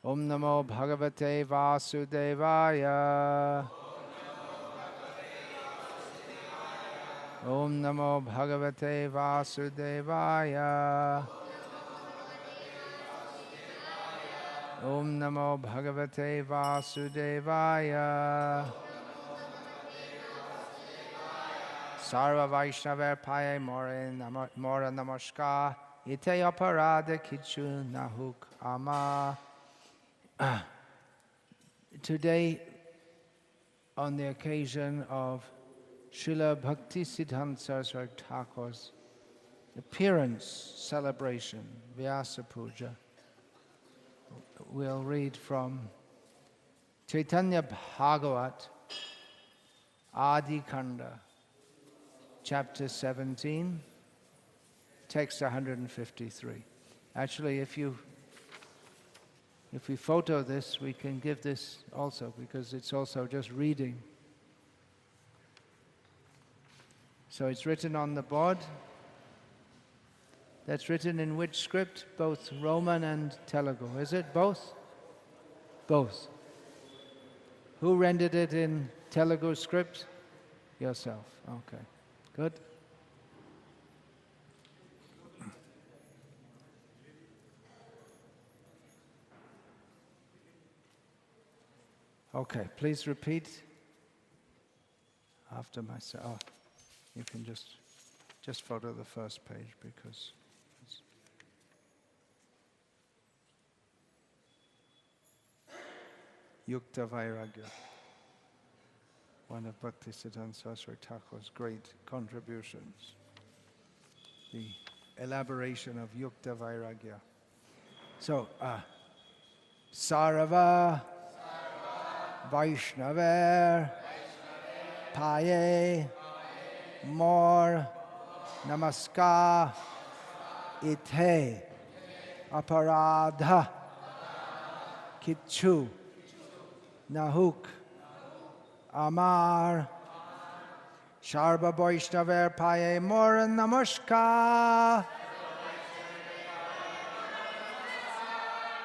Om Namo Bhagavate Vasudevaya. Om Namo Bhagavate Vasudevaya. Om Namo Bhagavate Vasudevaya. Sarva Vaishnava Paye Mora Namaskar. Ite Aparada Kichu Nahuk Ama. Today, on the occasion of Srila Bhaktisiddhanta Saraswati Thakur's appearance celebration, Vyasa Puja, we'll read from Chaitanya Bhagavat, Adi Kanda, chapter 17, text 153. Actually, if we photo this, we can give this also, because it's also just reading. So it's written on the board. That's written in which script? Both Roman and Telugu. Is it both? Both. Who rendered it in Telugu script? Yourself. Okay. Good. Okay, please repeat after myself. Oh, you can just photo the first page because it's Yukta Vairagya, one of Bhaktisiddhanta Saraswati Thakur's great contributions, the elaboration of Yukta Vairagya. So, Sarava Vaishnaver Paye Mor Namaskar Ite Aparadha Kichu Nahuk Amar Sarva Vaishnaver Paye Mor Namaskar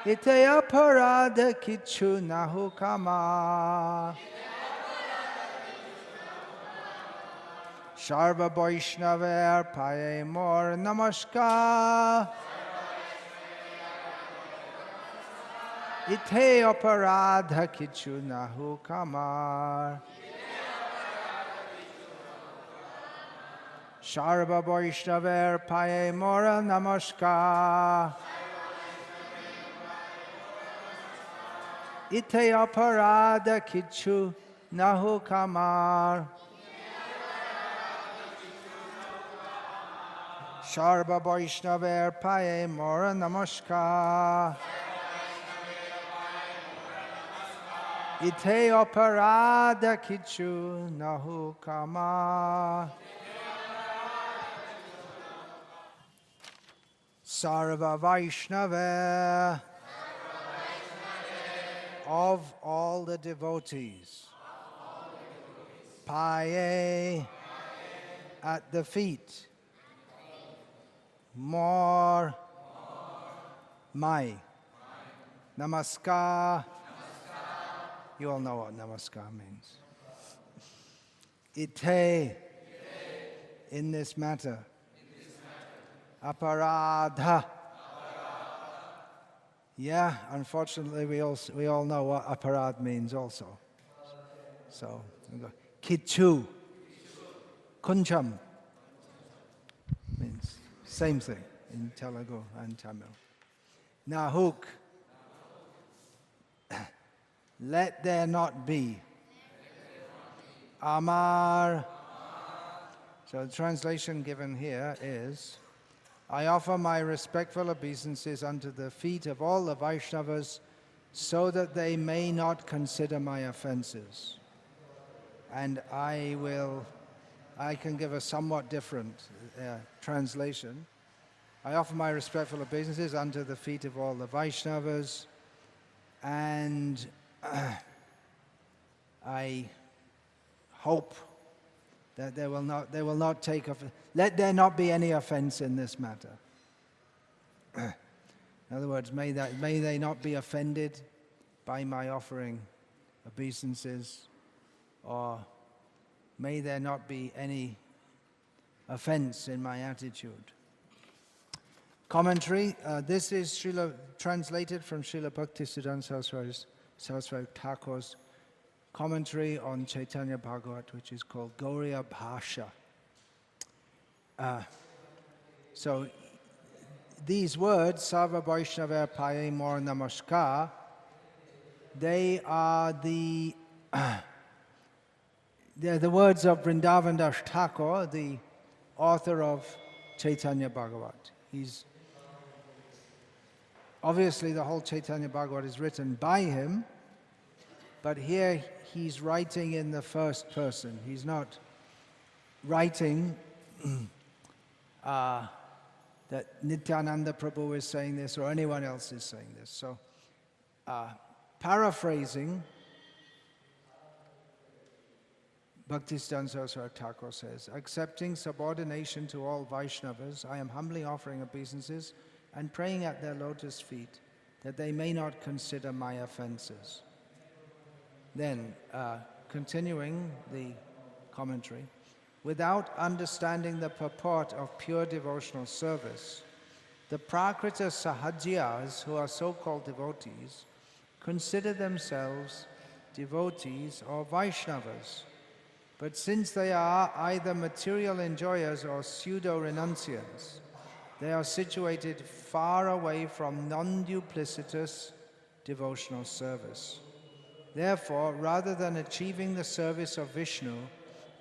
Ite Aparadha Kichu Nahuk Amar Sarva Vaishnaver Paye Mor Namaskar Ite Aparadha Kichu Nahuk Amar Sarva Vaishnaver Paye Mor Namaskar Ite Aparadha Kichu Nahuk Amar Sarva Vaishnaver Paye Mor Namaskar Ite Aparadha Kichu Nahuk Amar Sarva Vaishnava of all the devotees, Paye at the feet, More my Namaskar. You all know what Namaskar means. Ite in this matter. Aparadha. Yeah, unfortunately we all know what aparad means also. So Kichu. Kuncham means same thing in Telugu and Tamil. Nahuk. Let there not be. Amar. So the translation given here is, I offer my respectful obeisances unto the feet of all the Vaishnavas so that they may not consider my offenses. And I can give a somewhat different translation. I offer my respectful obeisances unto the feet of all the Vaishnavas, and I hope that they will not take offense. Let there not be any offense in this matter. In other words, may they not be offended by my offering obeisances, or may there not be any offense in my attitude. Commentary. This is translated from Srila Bhaktisiddhanta Saraswati Thakur's commentary on Chaitanya Bhagavat, which is called Gauriya Bhasha. So these words, Sarva Vaishnava Paye Mor Namaskar, they are they're the words of Vrindavan Das Thakur, the author of Chaitanya Bhagavat. Obviously the whole Chaitanya Bhagavat is written by him, but here he's writing in the first person. He's not writing that Nityananda Prabhu is saying this or anyone else is saying this. So, paraphrasing, Bhaktisiddhanta Saraswati Thakur says, accepting subordination to all Vaishnavas, I am humbly offering obeisances and praying at their lotus feet that they may not consider my offenses. Then, continuing the commentary, without understanding the purport of pure devotional service, the Prakrita Sahajyas, who are so-called devotees, consider themselves devotees or Vaishnavas. But since they are either material enjoyers or pseudo-renunciants, they are situated far away from non-duplicitous devotional service. Therefore, rather than achieving the service of Vishnu,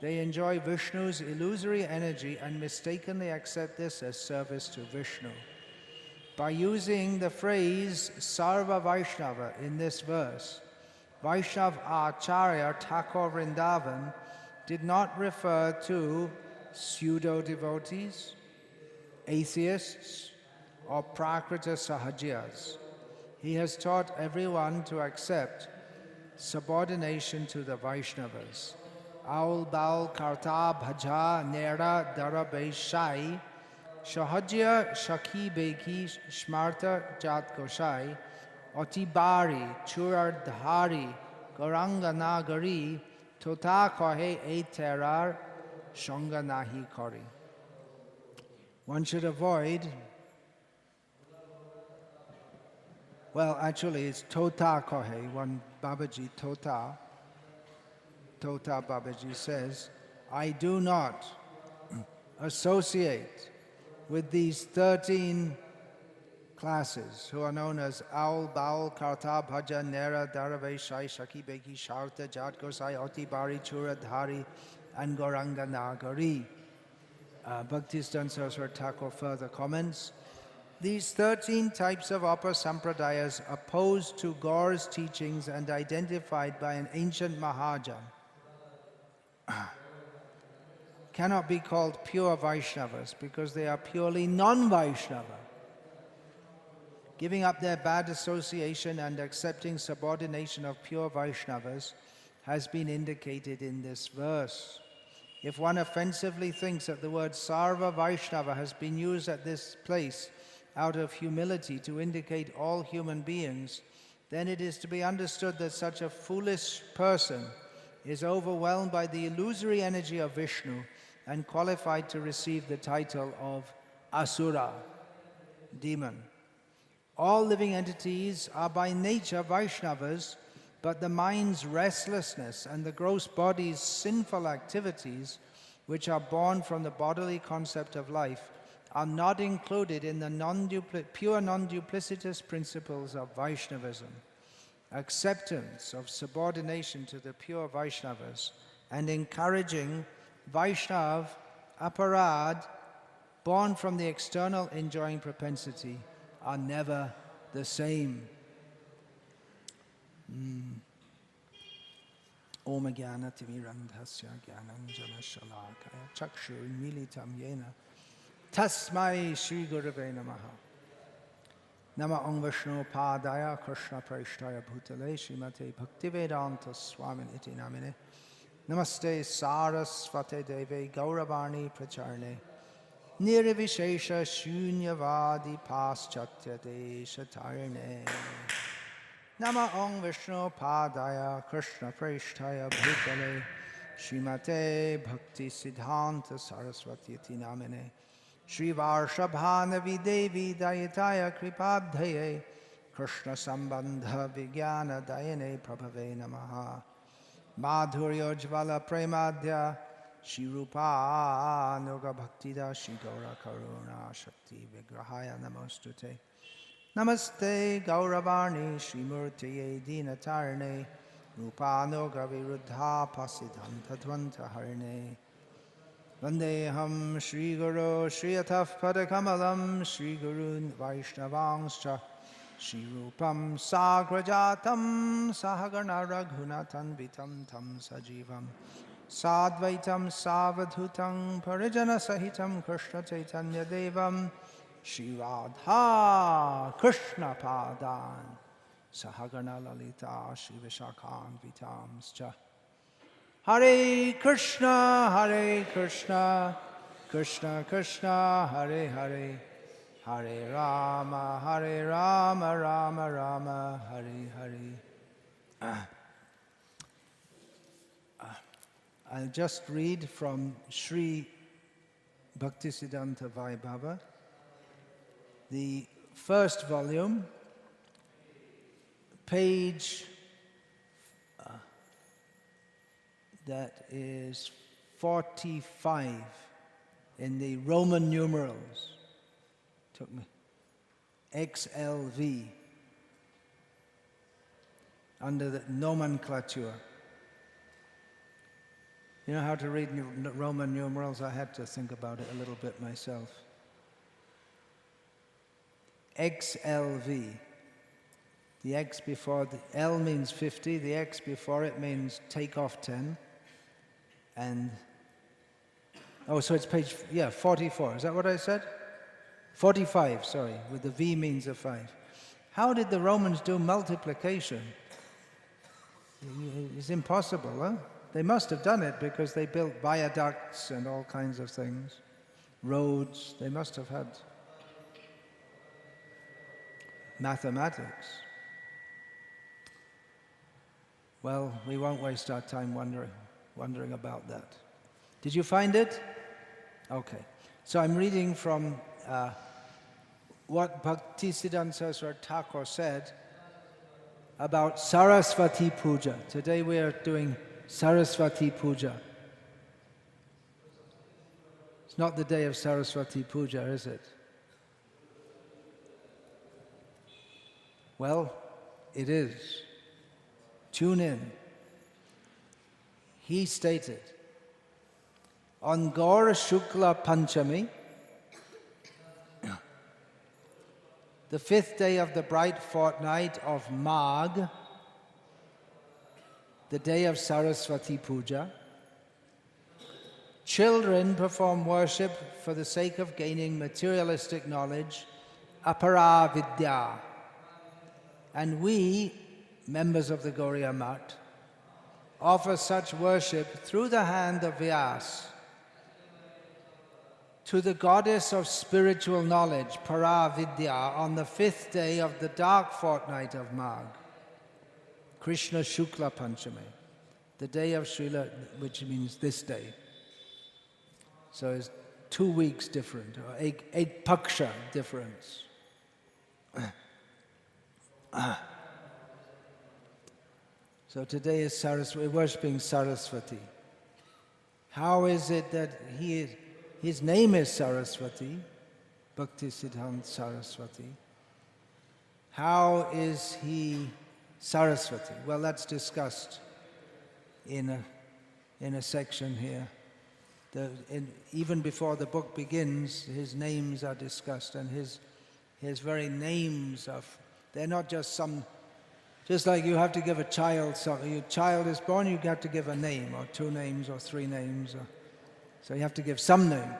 they enjoy Vishnu's illusory energy and mistakenly accept this as service to Vishnu. By using the phrase Sarva Vaishnava in this verse, Vaishnav Acharya Thakur Vrindavan did not refer to pseudo-devotees, atheists, or Prakrita Sahajyas. He has taught everyone to accept subordination to the Vaishnavas. Aul Baul Karta Bhaja Nera Darabe Shai Shahajya Shaki Beki Shmarta Jat Goshai Otibari Churardhari Goranga Nagari Tota Kohe Eterar Shonga Nahi Kori. One should avoid, well, actually it's Tota Kohe, one Babaji Tota Babaji says, I do not associate with these 13 classes who are known as Aul, Baul, Karta, Bhaja, Nera, Darave, Shai, Shaki, Beki, Sharta, Jat, Gosai, Oti, Bari, Chura, Dhari, and Goranga Nagari. Bhaktisiddhanta Saraswati Thakur further comments, these 13 types of upper sampradayas opposed to Gaura's teachings and identified by an ancient Mahajan cannot be called pure Vaishnavas because they are purely non-Vaishnava. Giving up their bad association and accepting subordination of pure Vaishnavas has been indicated in this verse. If one offensively thinks that the word Sarva Vaishnava has been used at this place out of humility to indicate all human beings, then it is to be understood that such a foolish person is overwhelmed by the illusory energy of Vishnu and qualified to receive the title of Asura, demon. All living entities are by nature Vaishnavas, but the mind's restlessness and the gross body's sinful activities, which are born from the bodily concept of life, are not included in the pure non-duplicitous principles of Vaishnavism. Acceptance of subordination to the pure Vaishnavas and encouraging Vaishnav aparad born from the external enjoying propensity are never the same. Om Jnana Timirandhasya Jnananjana Shalakaya Chakshurmilitam Yena Tasmai Shri Gurave Namaha. Nama Om Vishnu Padaya Krishna Praishtaya Bhutale Srimate Bhaktivedanta Swami Iti Namine Namaste Sarasvate Deve Gauravani Pracharne nirvishesha shunyavadi paschatya deshatarne. Nama Om Vishnu Padaya Krishna Preshtaya Bhutale Srimate Bhaktisiddhanta Saraswati Iti Namine Shri Varshabhanavi Devi Dayataya Kripabdhaye Krishna Sambandha Vijnana Dayane Prabhave Namaha Madhurya Jvala Premadhya Shri Rupa Nuga Bhaktida Shri Gaura Karuna Shakti Vigrahaya Namostute Namaste Gauravarni Srimurtiye Dinatarne Rupano Gaviruddha Pasidhanta Dvanta Harne Vandeham Shri Guru Shri Ataf Padakamalam Shri Gurun Vaishnavangscha Shri Rupam Sagrajatam Sahagana Raghunatan Vitam Tam Sajivam Sadvaitam Savadhutam Parijana Sahitam Krishna Chaitanya Devam Shri Radha Krishna Padan Sahagana Lalita Shri Vishakhan Vitamscha Hare Krishna Krishna Krishna Hare Hare Hare Rama Rama Rama Hare Hare. I'll just read from Sri Bhaktisiddhanta Vaibhava, the first volume, page that is 45 in the Roman numerals. Took me XLV under the nomenclature. You know how to read Roman numerals? I had to think about it a little bit myself. XLV. The X before the L means 50, the X before it means take off 10. And, oh, so it's page, 44. Is that what I said? 45, sorry, with the V means a 5. How did the Romans do multiplication? It's impossible, huh? They must have done it because they built viaducts and all kinds of things. Roads, they must have had mathematics. Well, we won't waste our time wondering about that. Did you find it? Okay. So I'm reading from what Bhaktisiddhanta Thakur said about Saraswati Puja. Today we are doing Saraswati Puja. It's not the day of Saraswati Puja, is it? Well, it is. Tune in. He stated, on Gaura Shukla Panchami, the 5th day of the bright fortnight of Magh, the day of Saraswati Puja, children perform worship for the sake of gaining materialistic knowledge, apara vidya. And we, members of the Gauriya Math, offer such worship through the hand of Vyasa to the goddess of spiritual knowledge, Paravidya, on the 5th day of the dark fortnight of Magh, Krishna Shukla Panchami, the day of Srila, which means this day. So it's 2 weeks different, or eight paksha difference. So today is Saraswati, we're worshipping Saraswati. How is it that his name is Saraswati, Bhaktisiddhanta Saraswati? How is he Saraswati? Well, that's discussed in a section here. Even before the book begins, his names are discussed, and his very names they're not just some. Just like you have to give a child something. Your child is born, you have to give a name, or 2 names, or 3 names. So you have to give some name.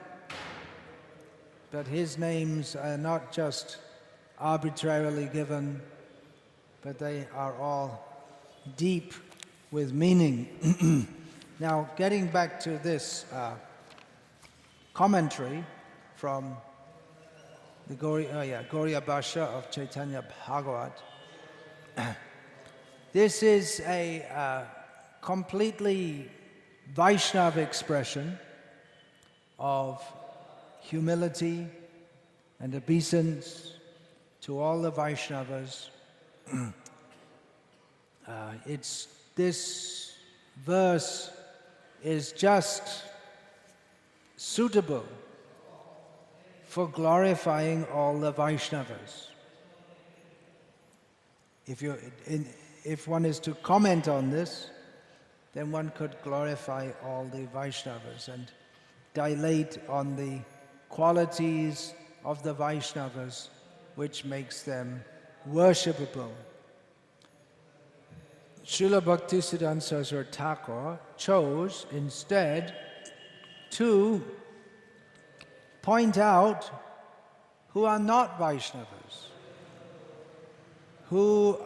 But his names are not just arbitrarily given, but they are all deep with meaning. Now, getting back to this commentary from the Gauriya Bhasha of Chaitanya Bhagavat. This is a completely Vaishnava expression of humility and obeisance to all the Vaishnavas. This verse is just suitable for glorifying all the Vaishnavas. If one is to comment on this, then one could glorify all the Vaishnavas and dilate on the qualities of the Vaishnavas which makes them worshipable. Srila Bhaktisiddhanta Saraswati Thakur chose instead to point out who are not Vaishnavas, who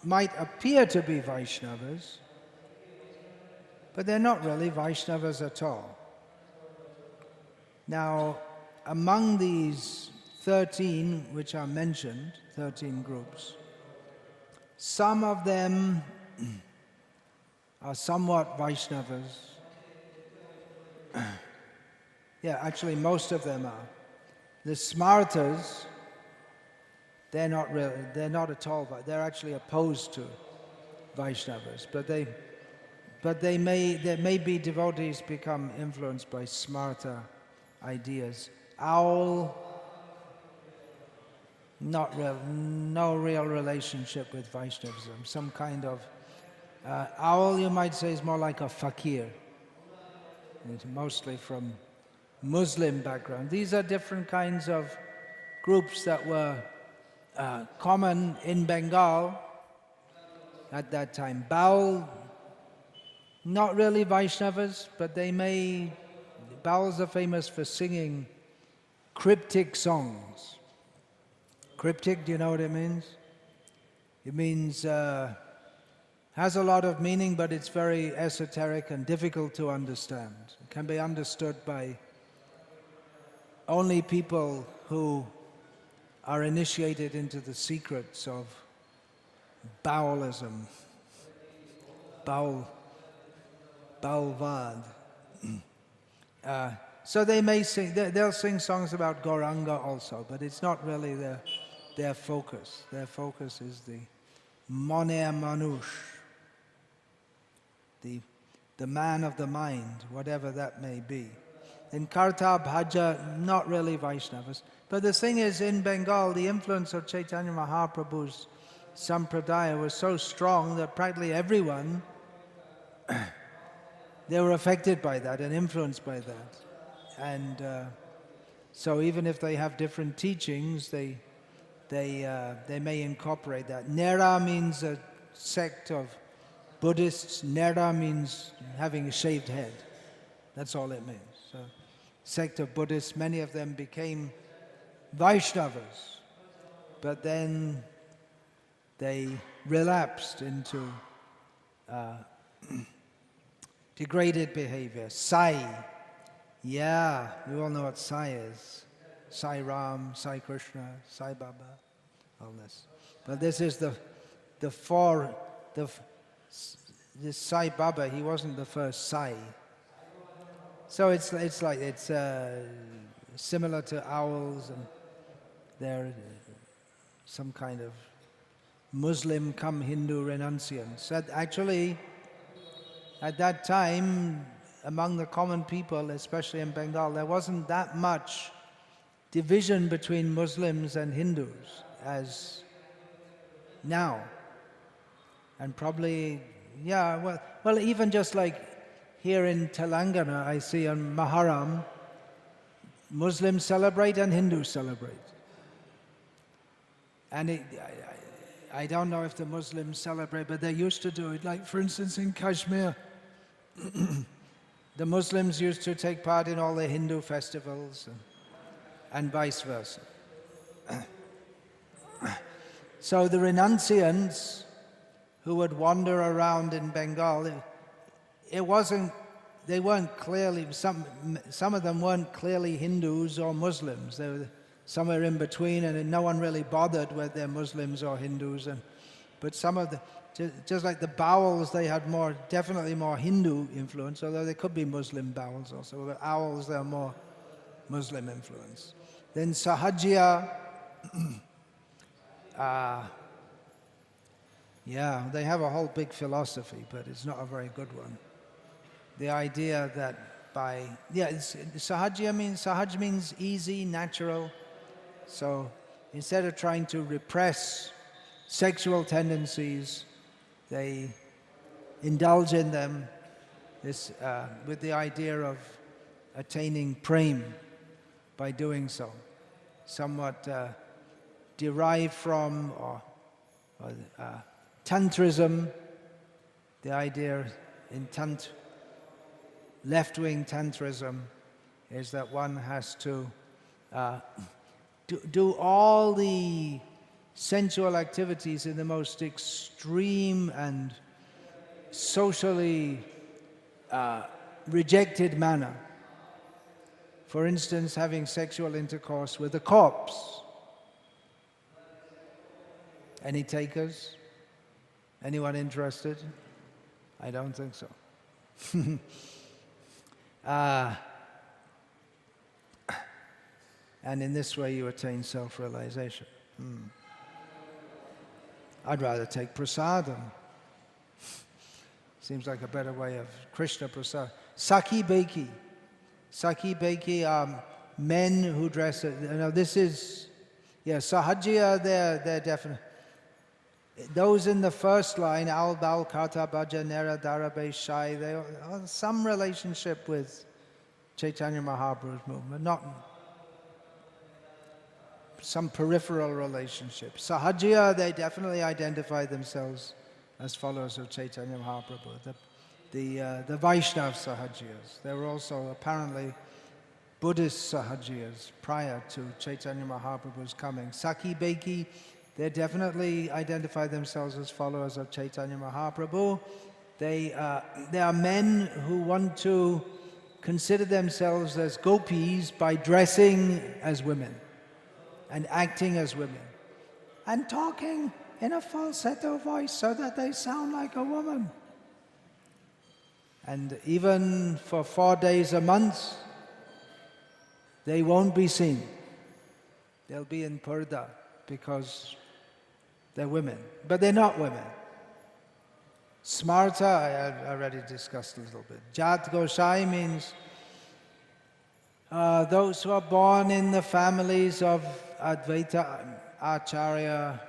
might appear to be Vaishnavas, but they're not really Vaishnavas at all. Now, among these 13 which are mentioned, 13 groups, some of them are somewhat Vaishnavas. Yeah, actually most of them are. The Smartas, they're not at all, they're actually opposed to Vaishnavas, but there may be devotees become influenced by Smarta ideas. Owl, no real relationship with Vaishnavism. Some kind of owl, you might say, is more like a fakir. It's mostly from Muslim background. These are different kinds of groups that were common in Bengal at that time. Baul, not really Vaishnavas, but Bauls are famous for singing cryptic songs. Cryptic, do you know what it means? It means, has a lot of meaning, but it's very esoteric and difficult to understand. It can be understood by only people who are initiated into the secrets of Baalism, Baulvad. So they may sing, they'll sing songs about Gauranga also, but it's not really their focus. Their focus is the Moner Manush, the man of the mind, whatever that may be. In Karta Bhaja, not really Vaishnavas. But the thing is, in Bengal, the influence of Chaitanya Mahaprabhu's Sampradaya was so strong that practically everyone, they were affected by that and influenced by that. And so even if they have different teachings, they may incorporate that. Nera means a sect of Buddhists. Nera means having a shaved head. That's all it means. So, sect of Buddhists, many of them became Vaishnavas, but then they relapsed into degraded behavior. Sai. Yeah, we all know what Sai is. Sai Ram, Sai Krishna, Sai Baba, all this. But this is this Sai Baba, he wasn't the first Sai. So it's similar to owls, and they're some kind of Muslim come Hindu renunciants. Actually, at that time, among the common people, especially in Bengal, there wasn't that much division between Muslims and Hindus as now. And probably, yeah, well, even just like here in Telangana, I see on Maharam, Muslims celebrate and Hindus celebrate. And I don't know if the Muslims celebrate, but they used to do it. Like, for instance, in Kashmir, the Muslims used to take part in all the Hindu festivals and vice versa. So the renunciants who would wander around in Bengal, it wasn't they weren't clearly, some of them weren't clearly Hindus or Muslims. They were somewhere in between, and no one really bothered whether they're Muslims or Hindus. But some of the, just like the Bowels, they had definitely more Hindu influence, although they could be Muslim Bowels also. But Owls, they're more Muslim influence. Then Sahajya, yeah, they have a whole big philosophy, but it's not a very good one. The idea that Sahaj means easy, natural. So instead of trying to repress sexual tendencies, they indulge in them with the idea of attaining prem by doing so. Somewhat derived from Tantrism, the idea in left-wing Tantrism is that one has to do all the sensual activities in the most extreme and socially rejected manner. For instance, having sexual intercourse with a corpse. Any takers? Anyone interested? I don't think so. And in this way you attain self-realization. I'd rather take prasadam. Seems like a better way of Krishna prasad. Saki Beki. Saki Beki are men who dress... this is... Yeah, Sahajya, they're definitely... Those in the first line, Al Bal Kata Bhaja Nera Darabe Shai, they have some relationship with Chaitanya Mahaprabhu's movement, not some peripheral relationship. Sahajya, they definitely identify themselves as followers of Chaitanya Mahaprabhu. The Vaishnav Sahajyas. They were also apparently Buddhist Sahajyas prior to Chaitanya Mahaprabhu's coming. Saki Beki, they definitely identify themselves as followers of Chaitanya Mahaprabhu. They are men who want to consider themselves as gopis by dressing as women and acting as women and talking in a falsetto voice so that they sound like a woman. And even for 4 days a month, they won't be seen. They'll be in purdah because they're women, but they're not women. Smarta, I already discussed a little bit. Jat Gosai means those who are born in the families of Advaita Acharya,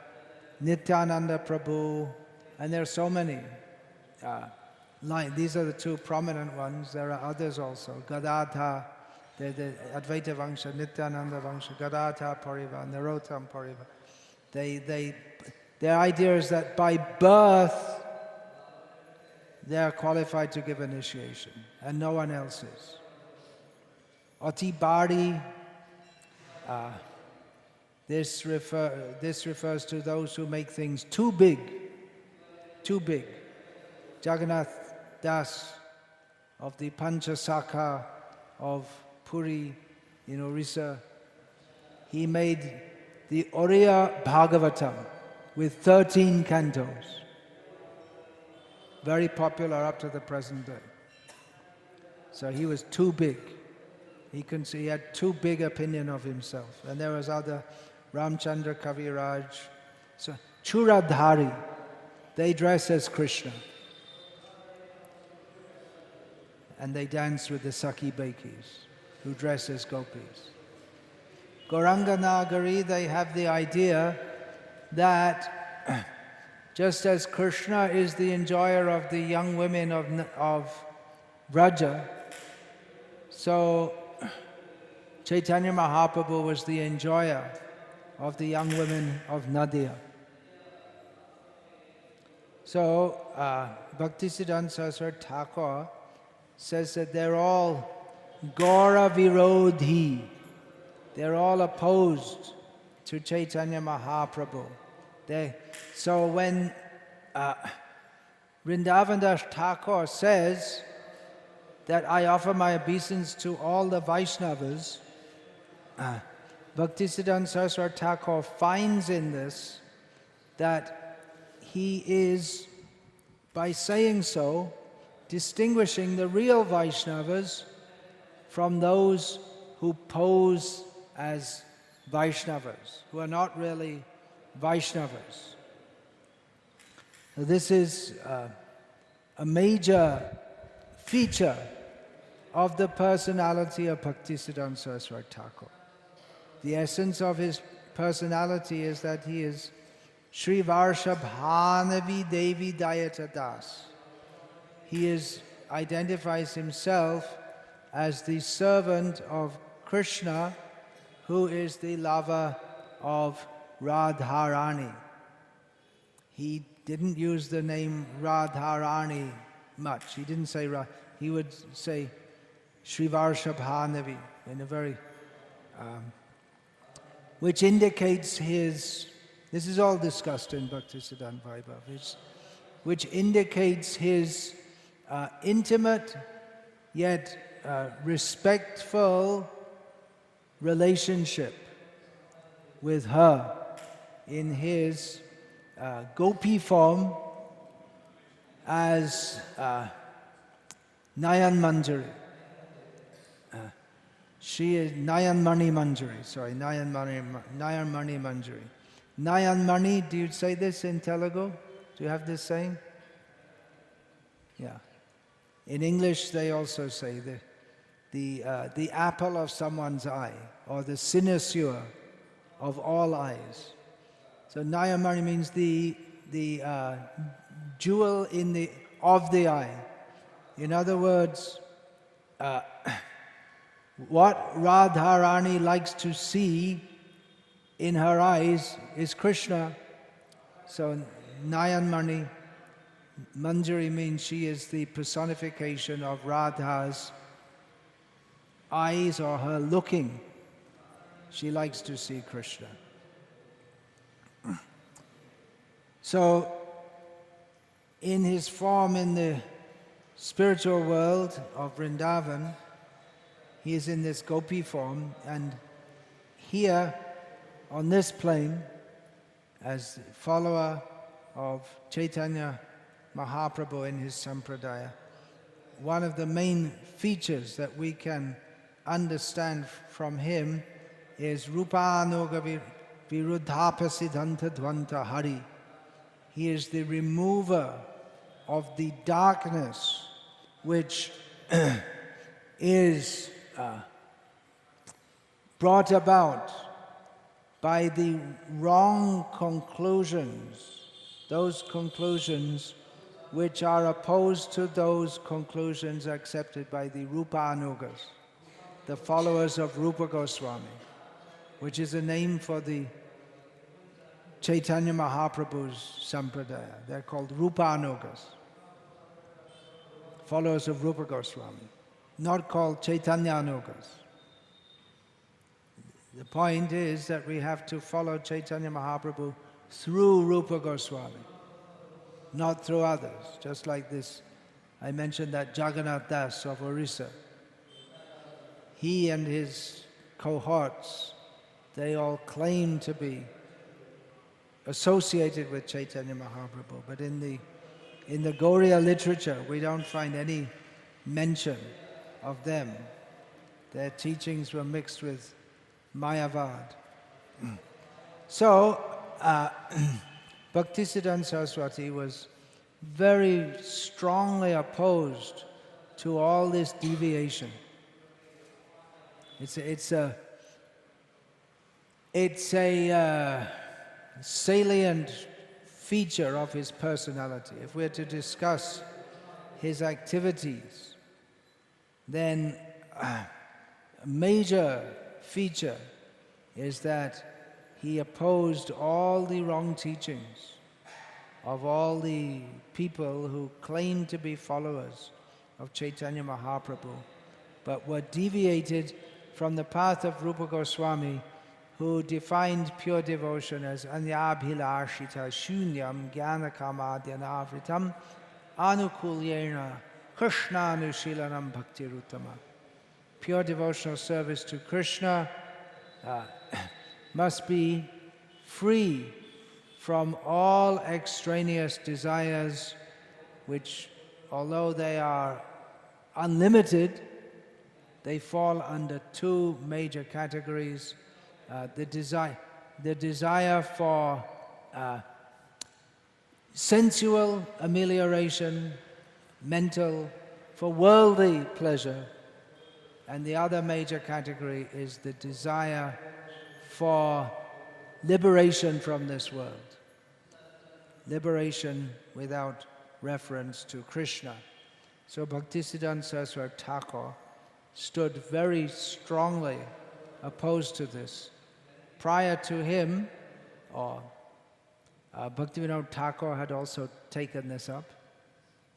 Nityananda Prabhu, and there are so many. These are the two prominent ones. There are others also. Gadadha, the Advaita Vangsha, Nityananda Vangsha, Gadadha Pariva, Narottam Pariva. Their idea is that by birth they are qualified to give initiation, and no one else is. Ati Bari, this refers to those who make things too big. Jagannath Das of the Panchasakha of Puri in Orissa, he made the Oriya Bhagavatam with 13 cantos. Very popular up to the present day. So he was too big. He had too big opinion of himself. And there was other, Ramchandra Kaviraj. So Churadhari, they dress as Krishna. And they dance with the Saki Bekis, who dress as gopis. Gauranga Nagari, they have the idea that just as Krishna is the enjoyer of the young women of Vraja, so Chaitanya Mahaprabhu was the enjoyer of the young women of Nadia. So Bhaktisiddhanta Saraswati Thakur says that they're all Gaura Virodhi. They're all opposed to Chaitanya Mahaprabhu. So when Vrindavan Das Thakur says that I offer my obeisance to all the Vaishnavas, Bhaktisiddhanta Saraswati Thakur finds in this that he is, by saying so, distinguishing the real Vaishnavas from those who pose as Vaishnavas, who are not really Vaishnavas. So this is a major feature of the personality of Bhaktisiddhanta Saraswati Thakur. The essence of his personality is that he is Sri Varshabhanavi Devi Dayata Das. He identifies himself as the servant of Krishna, who is the lover of Radharani. He didn't use the name Radharani much. He didn't say he would say Sri Varshabhanavi in a very, which indicates his, this is all discussed in Bhaktisiddhanta Vaibhav, which indicates his intimate yet respectful relationship with her in his gopi form as Nayan Manjari. She is Nayan Mani Manjari, sorry, Nayan Mani Manjari. Nayan Mani, do you say this in Telugu? Do you have this saying? Yeah. In English they also say the apple of someone's eye, or the cynosure of all eyes. So Nayan Mani means the jewel of the eye. In other words, what Radharani likes to see in her eyes is Krishna. So Nayan Mani Manjari means she is the personification of Radha's eyes, or her looking. She likes to see Krishna. So, in his form in the spiritual world of Vrindavan, he is in this gopi form, and here on this plane, as follower of Chaitanya Mahaprabhu in his sampradaya, one of the main features that we can understand from him is Rupanuga Viruddhapasiddhanta Dvanta Hari. He is the remover of the darkness which is brought about by the wrong conclusions, those conclusions which are opposed to those conclusions accepted by the Rupanugas, the followers of Rupa Goswami, which is a name for the Chaitanya Mahaprabhu's sampradaya. They're called Rupanugas, followers of Rupa Goswami, not called Chaitanyanugas. The point is that we have to follow Chaitanya Mahaprabhu through Rupa Goswami, not through others. Just like this, I mentioned that Jagannath Das of Orissa. He and his cohorts, they all claim to be associated with Chaitanya Mahaprabhu, but in the Gauriya literature we don't find any mention of them. Their teachings were mixed with Mayavad. So, Bhaktisiddhanta Saraswati was very strongly opposed to all this deviation. It's a salient feature of his personality. If we're to discuss his activities, then a major feature is that he opposed all the wrong teachings of all the people who claimed to be followers of Chaitanya Mahaprabhu, but were deviated from the path of Rupa Goswami, who defined pure devotion as anyabhilashita shunyam jnanakamadyanavritam anukulyena Krishnanushilanam bhaktiruttama. Pure devotional service to Krishna must be free from all extraneous desires, which, although they are unlimited, they fall under two major categories. The desire for sensual amelioration, mental, for worldly pleasure, and the other major category is the desire for liberation from this world. Liberation without reference to Krishna. So Bhaktisiddhanta Saraswati Thakur stood very strongly opposed to this. Prior to him, Bhaktivinoda Thakur had also taken this up.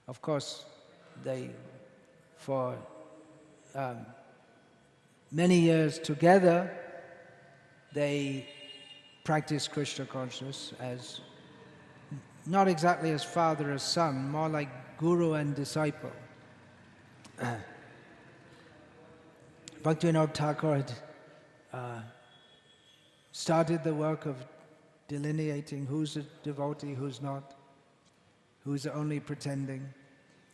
Of course, for many years together, they practiced Krishna consciousness as not exactly as father as son, more like guru and disciple. Bhaktivinoda Thakur had started the work of delineating who's a devotee, who's not, who's only pretending.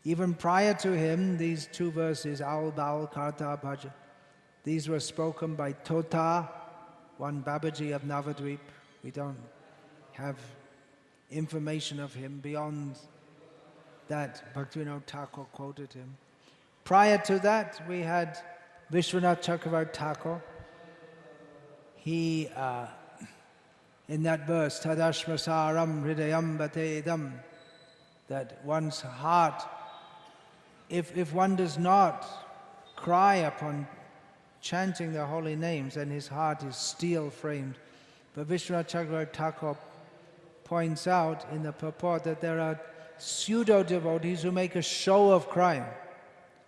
Even prior to him, these two verses, Aul Baul Karta Bhaja, these were spoken by Tota, one Babaji of Navadvip. We don't have information of him beyond that. Bhaktivinoda Thakur quoted him. Prior to that, we had Vishwanath Chakravarti Thakur. He, in that verse, Tadashmasaram hridayam batedam, that one's heart, if one does not cry upon chanting the holy names, then his heart is steel-framed. But Vishwanath Chakravarti Thakur points out in the purport that there are pseudo-devotees who make a show of crying.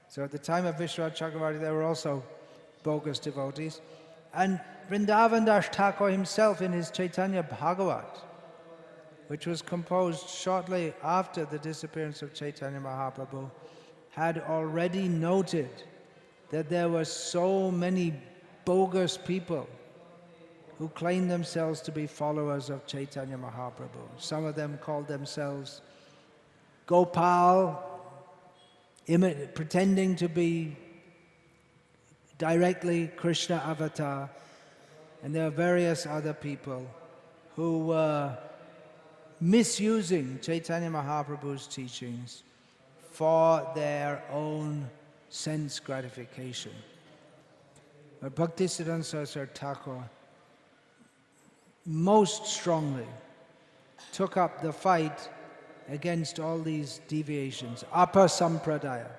So at the time of Vishwanath Chakravarti, there were also bogus devotees. And Vrindavan Das Thakur himself, in his Chaitanya Bhagavat, which was composed shortly after the disappearance of Chaitanya Mahaprabhu, had already noted that there were so many bogus people who claimed themselves to be followers of Chaitanya Mahaprabhu. Some of them called themselves Gopal, pretending to be directly Krishna avatar. And there are various other people who were misusing Chaitanya Mahaprabhu's teachings for their own sense gratification. But Bhaktisiddhanta Saraswati Thakur most strongly took up the fight against all these deviations. Apasampradaya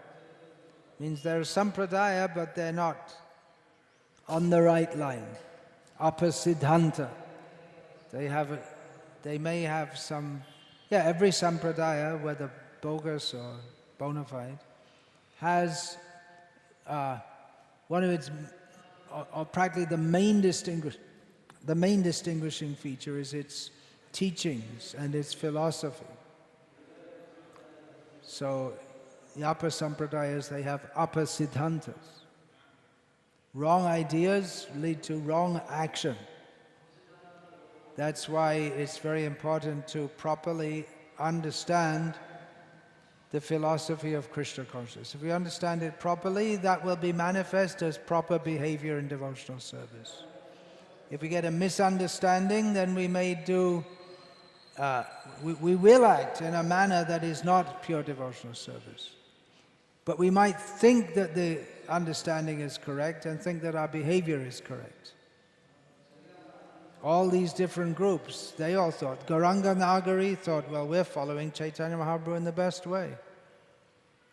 means they're sampradaya, but they're not on the right line. Apasiddhanta. They may have some, every sampradaya, whether bogus or bona fide, has one of its, or practically the main distinguishing feature is its teachings and its philosophy. So the apasampradayas, they have apasiddhantas. Wrong ideas lead to wrong action. That's why it's very important to properly understand the philosophy of Krishna consciousness. If we understand it properly, that will be manifest as proper behavior in devotional service. If we get a misunderstanding, then we may do, we will act in a manner that is not pure devotional service. But we might think that the understanding is correct and think that our behavior is correct. All these different groups, they all thought. Gauranga Nagari thought, well, we're following Chaitanya Mahaprabhu in the best way.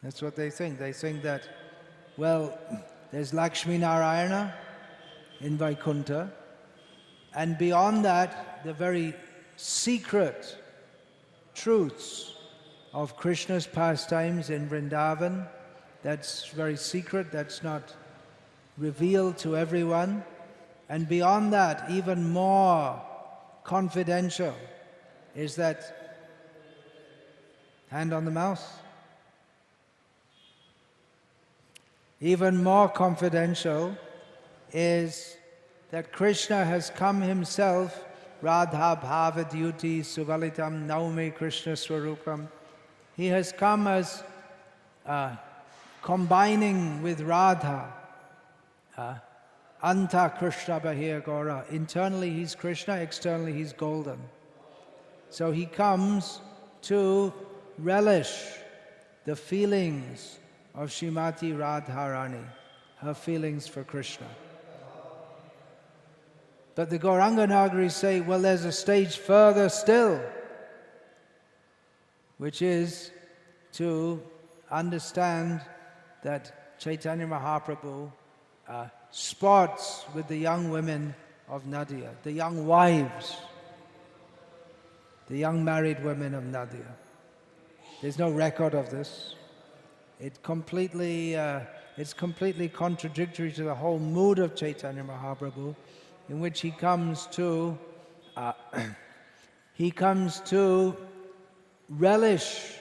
That's what they think. They think that, well, there's Lakshmi Narayana in Vaikuntha, and beyond that, the very secret truths of Krishna's pastimes in Vrindavan, that's very secret, that's not revealed to everyone. And beyond that, even more confidential, is that, hand on the mouse, even more confidential, is that Krishna has come himself, Radha Bhavadyuti Suvalitam Naumi Krishna Swarupam. He has come as combining with Radha, Anta Krishna Bahir Gora. Internally he's Krishna, externally he's golden. So he comes to relish the feelings of Srimati Radharani, her feelings for Krishna. But the Gauranga Nagaris say, well, there's a stage further still, which is to understand that Chaitanya Mahaprabhu sports with the young women of Nadia, the young wives, the young married women of Nadia. There's no record of this. It's completely contradictory to the whole mood of Chaitanya Mahaprabhu, in which he comes to relish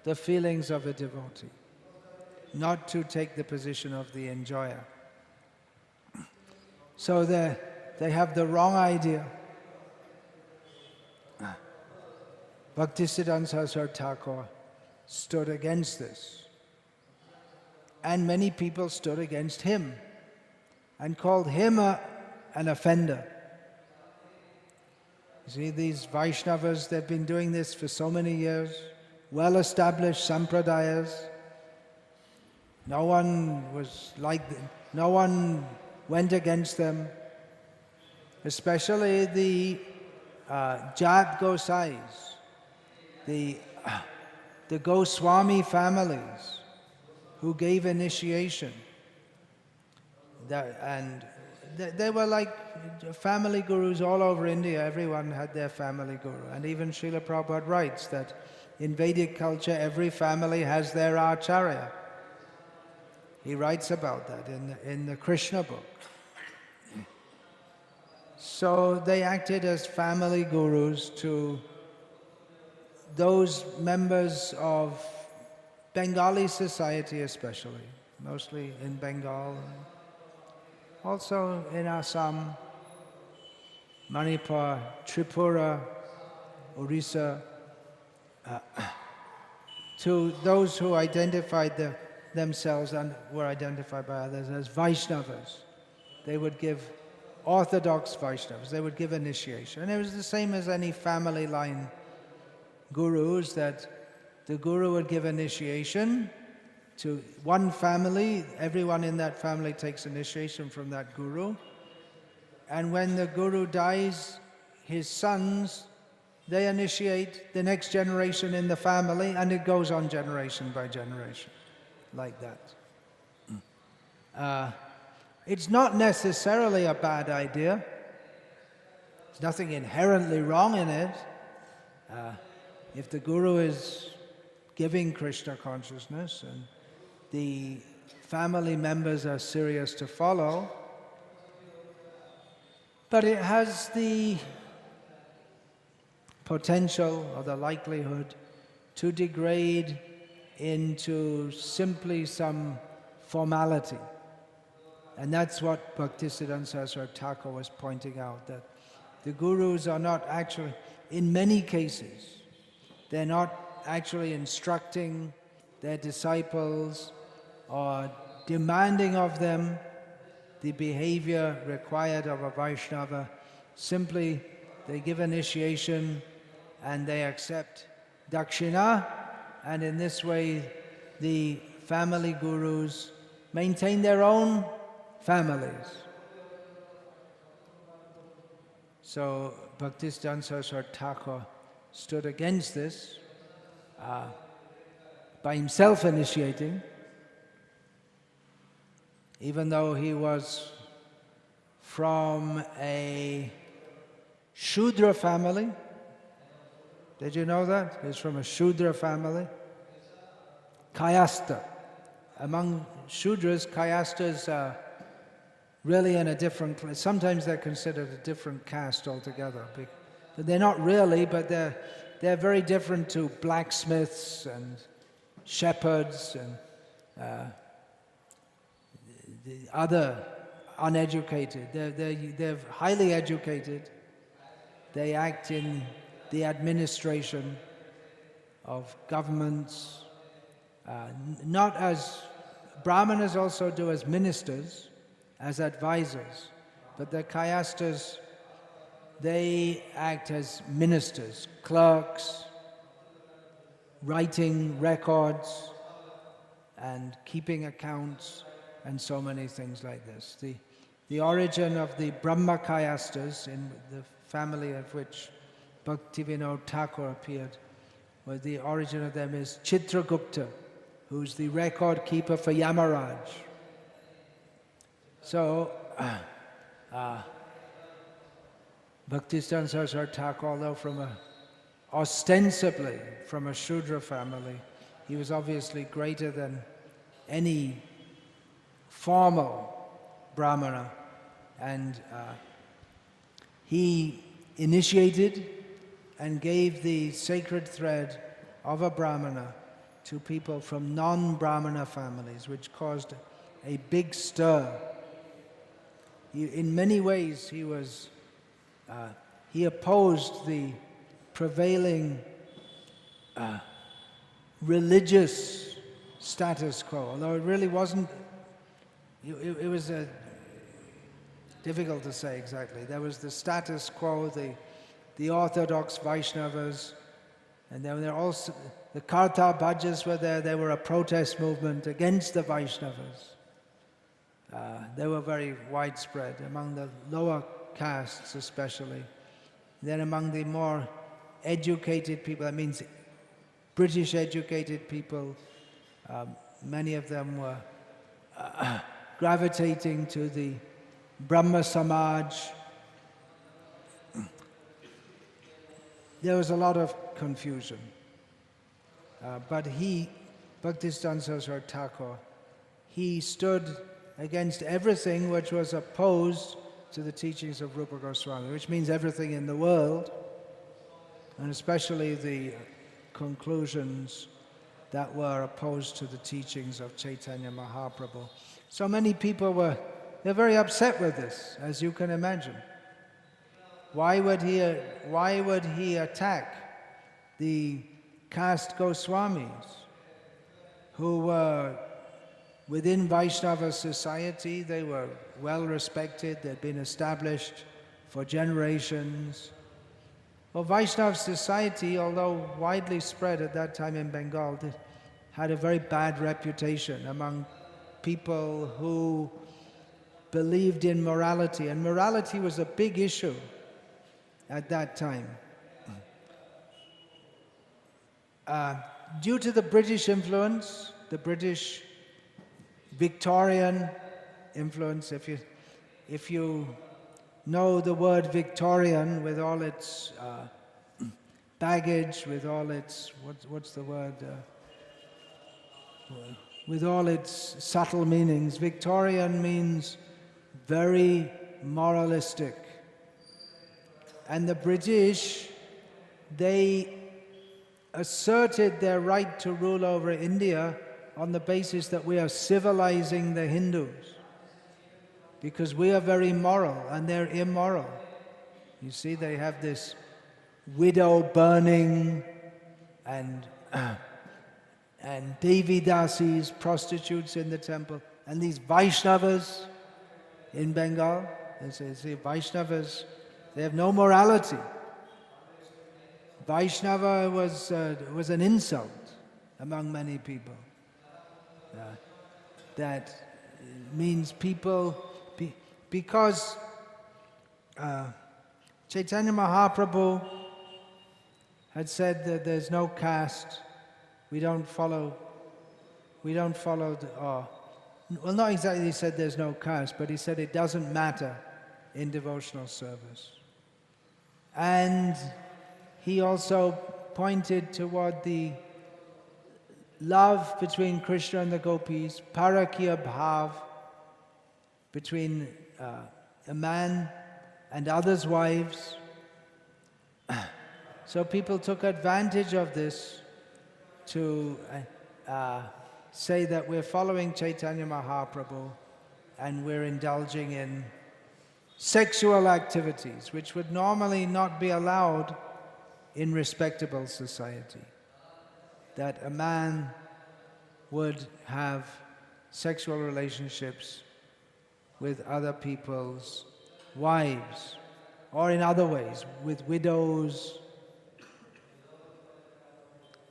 the feelings of a devotee, not to take the position of the enjoyer. So they have the wrong idea. Bhaktisiddhanta Saraswati Thakur stood against this. And many people stood against him and called him an offender. You see, these Vaishnavas, they've been doing this for so many years, well-established sampradayas. No one was like them. No one went against them, especially the Jat Gosais, the Goswami families who gave initiation. They were like family gurus all over India. Everyone had their family guru. And even Srila Prabhupada writes that in Vedic culture, every family has their acharya. He writes about that in the Krishna book. So they acted as family gurus to those members of Bengali society especially, mostly in Bengal, also in Assam, Manipur, Tripura, Orissa, to those who identified themselves and were identified by others as Vaishnavas. They would give, orthodox Vaishnavas, they would give initiation. And it was the same as any family line gurus, that the guru would give initiation to one family, everyone in that family takes initiation from that guru. And when the guru dies, his sons, they initiate the next generation in the family, and it goes on generation by generation, like that. It's not necessarily a bad idea. There's nothing inherently wrong in it. If the guru is giving Krishna consciousness and the family members are serious to follow, but it has the potential or the likelihood to degrade into simply some formality. And that's what Bhaktisiddhanta Saraswati Thakur was pointing out, that the gurus are not actually, in many cases, they're not actually instructing their disciples or demanding of them the behavior required of a Vaishnava. Simply, they give initiation and they accept dakshina, and in this way the family gurus maintain their own families. So Bhaktisiddhanta Saraswati Thakur stood against this by himself initiating, even though he was from a Shudra family. Did you know that? He's from a Shudra family. Kayasta. Among Shudras, Kayastas are really in a different class. Sometimes they're considered a different caste altogether. But they're not really, but they're very different to blacksmiths and shepherds and the other uneducated. They're highly educated. They act in the administration of governments, not as Brahmanas also do as ministers, as advisors, but the Kayasthas, they act as ministers, clerks, writing records and keeping accounts and so many things like this. The origin of the Brahma Kayasthas, in the family of which Bhaktivinoda Thakur appeared, well, the origin of them is Chitragupta, who's the record keeper for Yamaraj. So, Bhaktisiddhanta Saraswati Thakur, although ostensibly from a Shudra family, he was obviously greater than any formal Brahmana, and he initiated and gave the sacred thread of a Brahmana to people from non-Brahmana families, which caused a big stir. In many ways, he opposed the prevailing religious status quo, although it really wasn't. It was difficult to say exactly. There was the status quo, the orthodox Vaishnavas, and then there also the Karta Bhajas were there. They were a protest movement against the Vaishnavas. They were very widespread among the lower castes especially. Then among the more educated people, that means British educated people, many of them were gravitating to the Brahma Samaj. There was a lot of confusion. But Bhaktisiddhanta Saraswati Thakur, he stood against everything which was opposed to the teachings of Rupa Goswami, which means everything in the world, and especially the conclusions that were opposed to the teachings of Chaitanya Mahaprabhu. So many people they're very upset with this, as you can imagine. Why would he attack the caste Goswamis, who were within Vaishnava society? They were well respected, they'd been established for generations. Well, Vaishnava society, although widely spread at that time in Bengal, had a very bad reputation among people who believed in morality, and morality was a big issue at that time. Due to the British influence, the British Victorian influence, if you know the word Victorian with all its baggage, with all its, what's the word, with all its subtle meanings, Victorian means very moralistic. And the British, they asserted their right to rule over India on the basis that we are civilizing the Hindus, because we are very moral and they're immoral. You see, they have this widow burning and Devi Dasis, prostitutes in the temple, and these Vaishnavas in Bengal, they say Vaishnavas, they have no morality. Vaishnava was an insult among many people. That means people, because Chaitanya Mahaprabhu had said that there's no caste, we don't follow well, not exactly he said there's no caste, but he said it doesn't matter in devotional service. And he also pointed toward the love between Krishna and the gopis, parakya bhav, between a man and others' wives. So people took advantage of this to say that we're following Chaitanya Mahaprabhu and we're indulging in sexual activities which would normally not be allowed in respectable society. That a man would have sexual relationships with other people's wives, or in other ways, with widows,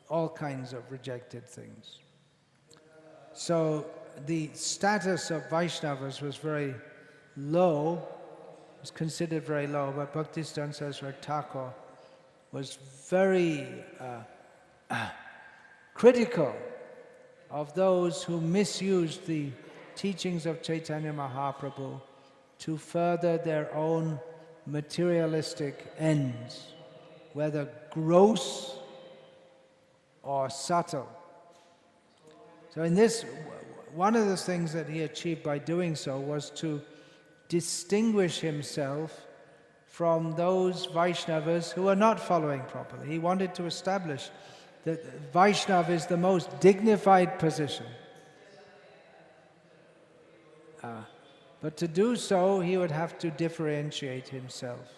all kinds of rejected things. So the status of Vaishnavas was very low, was considered very low, but Bhaktisiddhanta Saraswati Thakur was very critical of those who misused the teachings of Chaitanya Mahaprabhu to further their own materialistic ends, whether gross or subtle. So in this, one of the things that he achieved by doing so was to distinguish himself from those Vaishnavas who are not following properly. He wanted to establish that Vaishnava is the most dignified position. But to do so, he would have to differentiate himself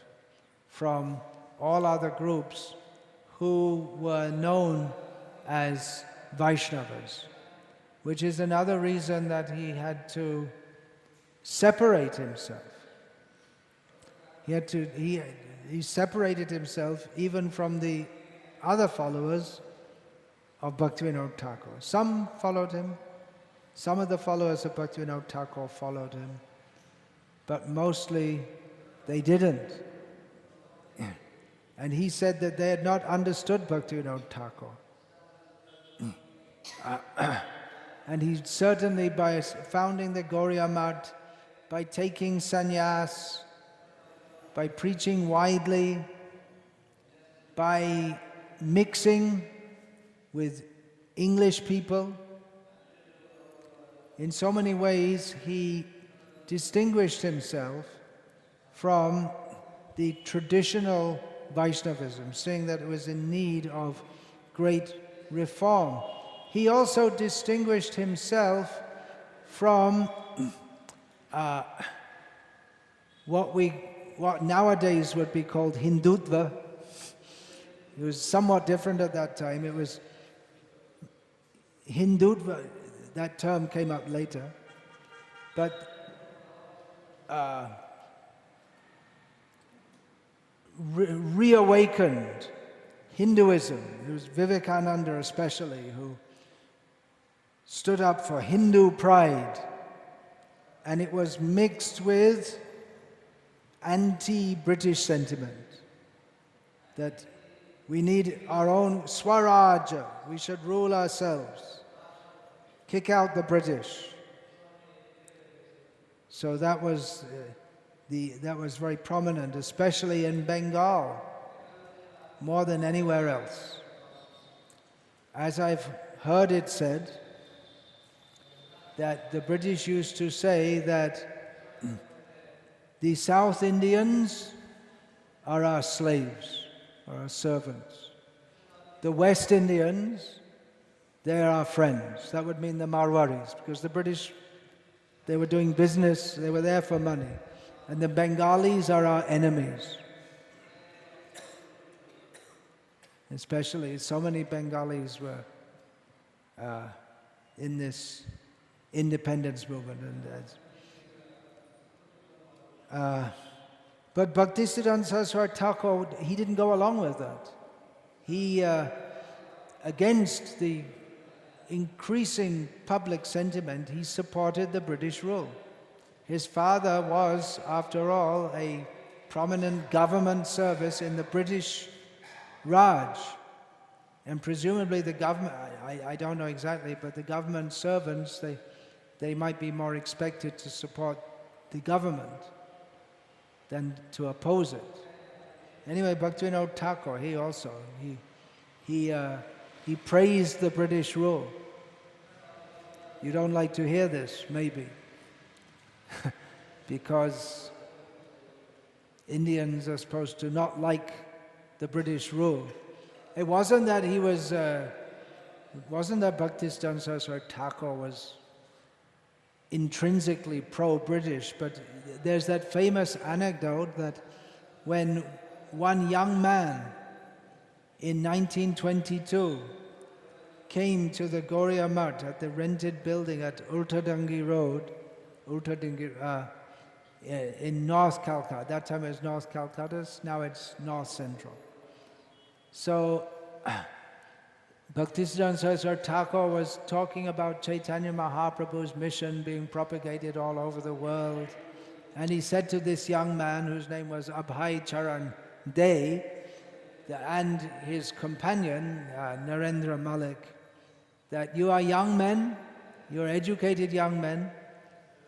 from all other groups who were known as Vaishnavas, which is another reason that he had to separate himself. He separated himself even from the other followers of Bhaktivinoda Thakur. Some followed him, some of the followers of Bhaktivinoda Thakur followed him, but mostly they didn't. And he said that they had not understood Bhaktivinoda Thakur. And he certainly, by founding the Gauriya Math, by taking sannyas, by preaching widely, by mixing with English people, in so many ways he distinguished himself from the traditional Vaishnavism, saying that it was in need of great reform. He also distinguished himself from what nowadays would be called Hindutva. It was somewhat different at that time. It was Hindutva, that term came up later, but reawakened Hinduism. It was Vivekananda especially who stood up for Hindu pride, and it was mixed with anti-British sentiment that we need our own Swaraja, we should rule ourselves, kick out the British. So that was very prominent, especially in Bengal, more than anywhere else. As I've heard it said, that the British used to say that the South Indians are our slaves, are our servants. The West Indians, they're our friends. That would mean the Marwaris, because the British, they were doing business, they were there for money. And the Bengalis are our enemies. Especially, so many Bengalis were in this independence movement. But Bhaktisiddhanta Saraswati Thakur, he didn't go along with that. He, against the increasing public sentiment, he supported the British rule. His father was, after all, a prominent government service in the British Raj. And presumably the government, I don't know exactly, but the government servants, they might be more expected to support the government than to oppose it. Anyway, Bhaktivinoda Thakur, he praised the British rule. You don't like to hear this, maybe, because Indians are supposed to not like the British rule. It wasn't that he was, it wasn't that Bhaktisiddhanta Saraswati Thakur was intrinsically pro-British, but there's that famous anecdote that when one young man in 1922 came to the Gauriya Math at the rented building at Urtadangi Road, in North Calcutta. That time it was North Calcutta, now it's North Central. So Bhaktisiddhanta Saraswati Thakur was talking about Chaitanya Mahaprabhu's mission being propagated all over the world. And he said to this young man, whose name was Abhay Charan Dey, and his companion, Narendra Malik, that you are young men, you are educated young men,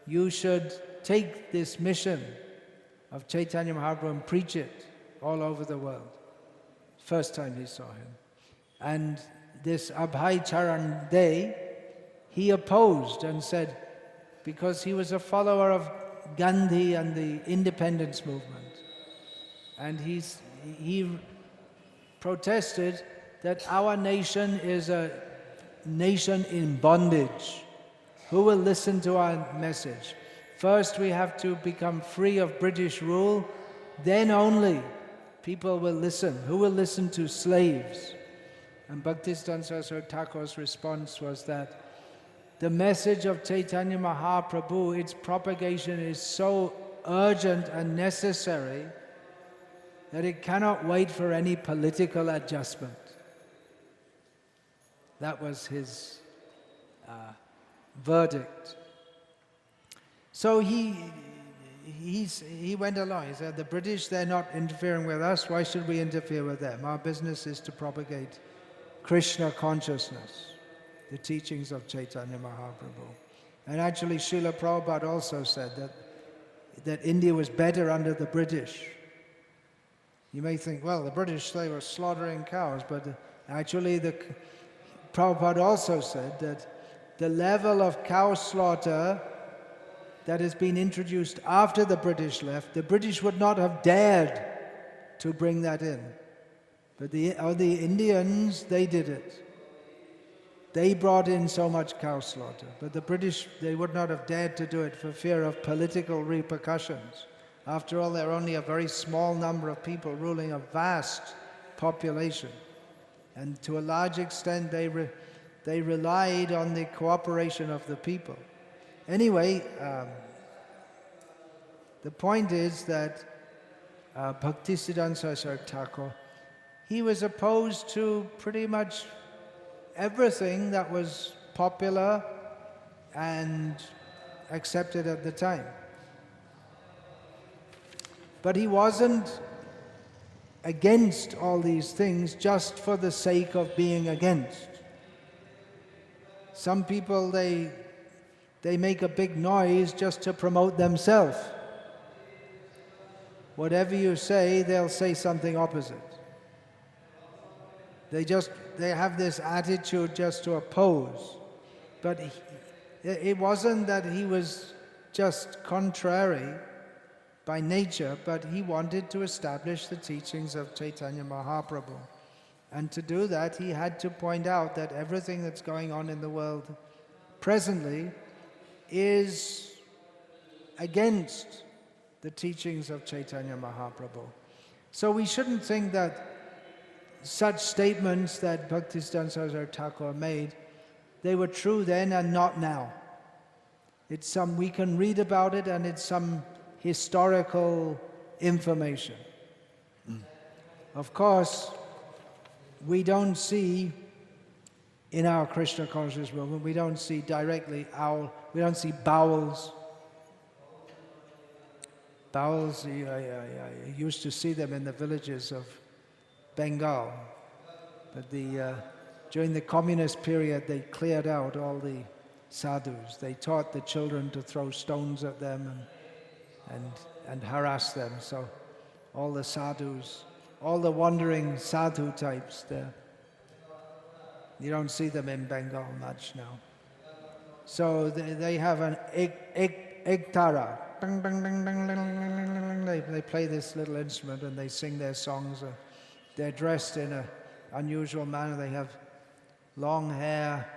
you should take this mission of Chaitanya Mahaprabhu and preach it all over the world. First time he saw him. And this Abhay Charan Dey, he opposed and said, because he was a follower of Gandhi and the independence movement. And he protested that our nation is a nation in bondage. Who will listen to our message? First we have to become free of British rule, then only people will listen. Who will listen to slaves? And Bhaktisiddhanta Saraswati Thakur's response was that the message of Chaitanya Mahaprabhu, its propagation is so urgent and necessary that it cannot wait for any political adjustment. That was his verdict. So he went along. He said, the British, they're not interfering with us. Why should we interfere with them? Our business is to propagate Krishna consciousness, the teachings of Chaitanya Mahaprabhu. And actually, Srila Prabhupada also said that India was better under the British. You may think, well, the British, they were slaughtering cows, but actually Prabhupada also said that the level of cow slaughter that has been introduced after the British left, the British would not have dared to bring that in. But the Indians, they did it. They brought in so much cow slaughter. But the British, they would not have dared to do it for fear of political repercussions. After all, they're only a very small number of people ruling a vast population. And to a large extent, they relied on the cooperation of the people. Anyway, the point is that Bhaktisiddhanta Saraswati Thakur, he was opposed to pretty much everything that was popular and accepted at the time. But he wasn't against all these things just for the sake of being against. Some people, they make a big noise just to promote themselves. Whatever you say, they'll say something opposite. They have this attitude just to oppose. But it wasn't that he was just contrary by nature, but he wanted to establish the teachings of Chaitanya Mahaprabhu. And to do that, he had to point out that everything that's going on in the world presently is against the teachings of Chaitanya Mahaprabhu. So we shouldn't think that such statements that Bhaktisiddhanta Saraswati Thakur made, they were true then and not now. We can read about it, and it's some historical information. Of course, we don't see in our Krishna consciousness movement, we don't see directly we don't see bowels. Bowels, you used to see them in the villages of Bengal. But during the communist period, they cleared out all the sadhus. They taught the children to throw stones at them and harass them. So all the sadhus, all the wandering sadhu types, you don't see them in Bengal much now. So they have an ektara. They play this little instrument and they sing their songs. They're dressed in an unusual manner. They have long hair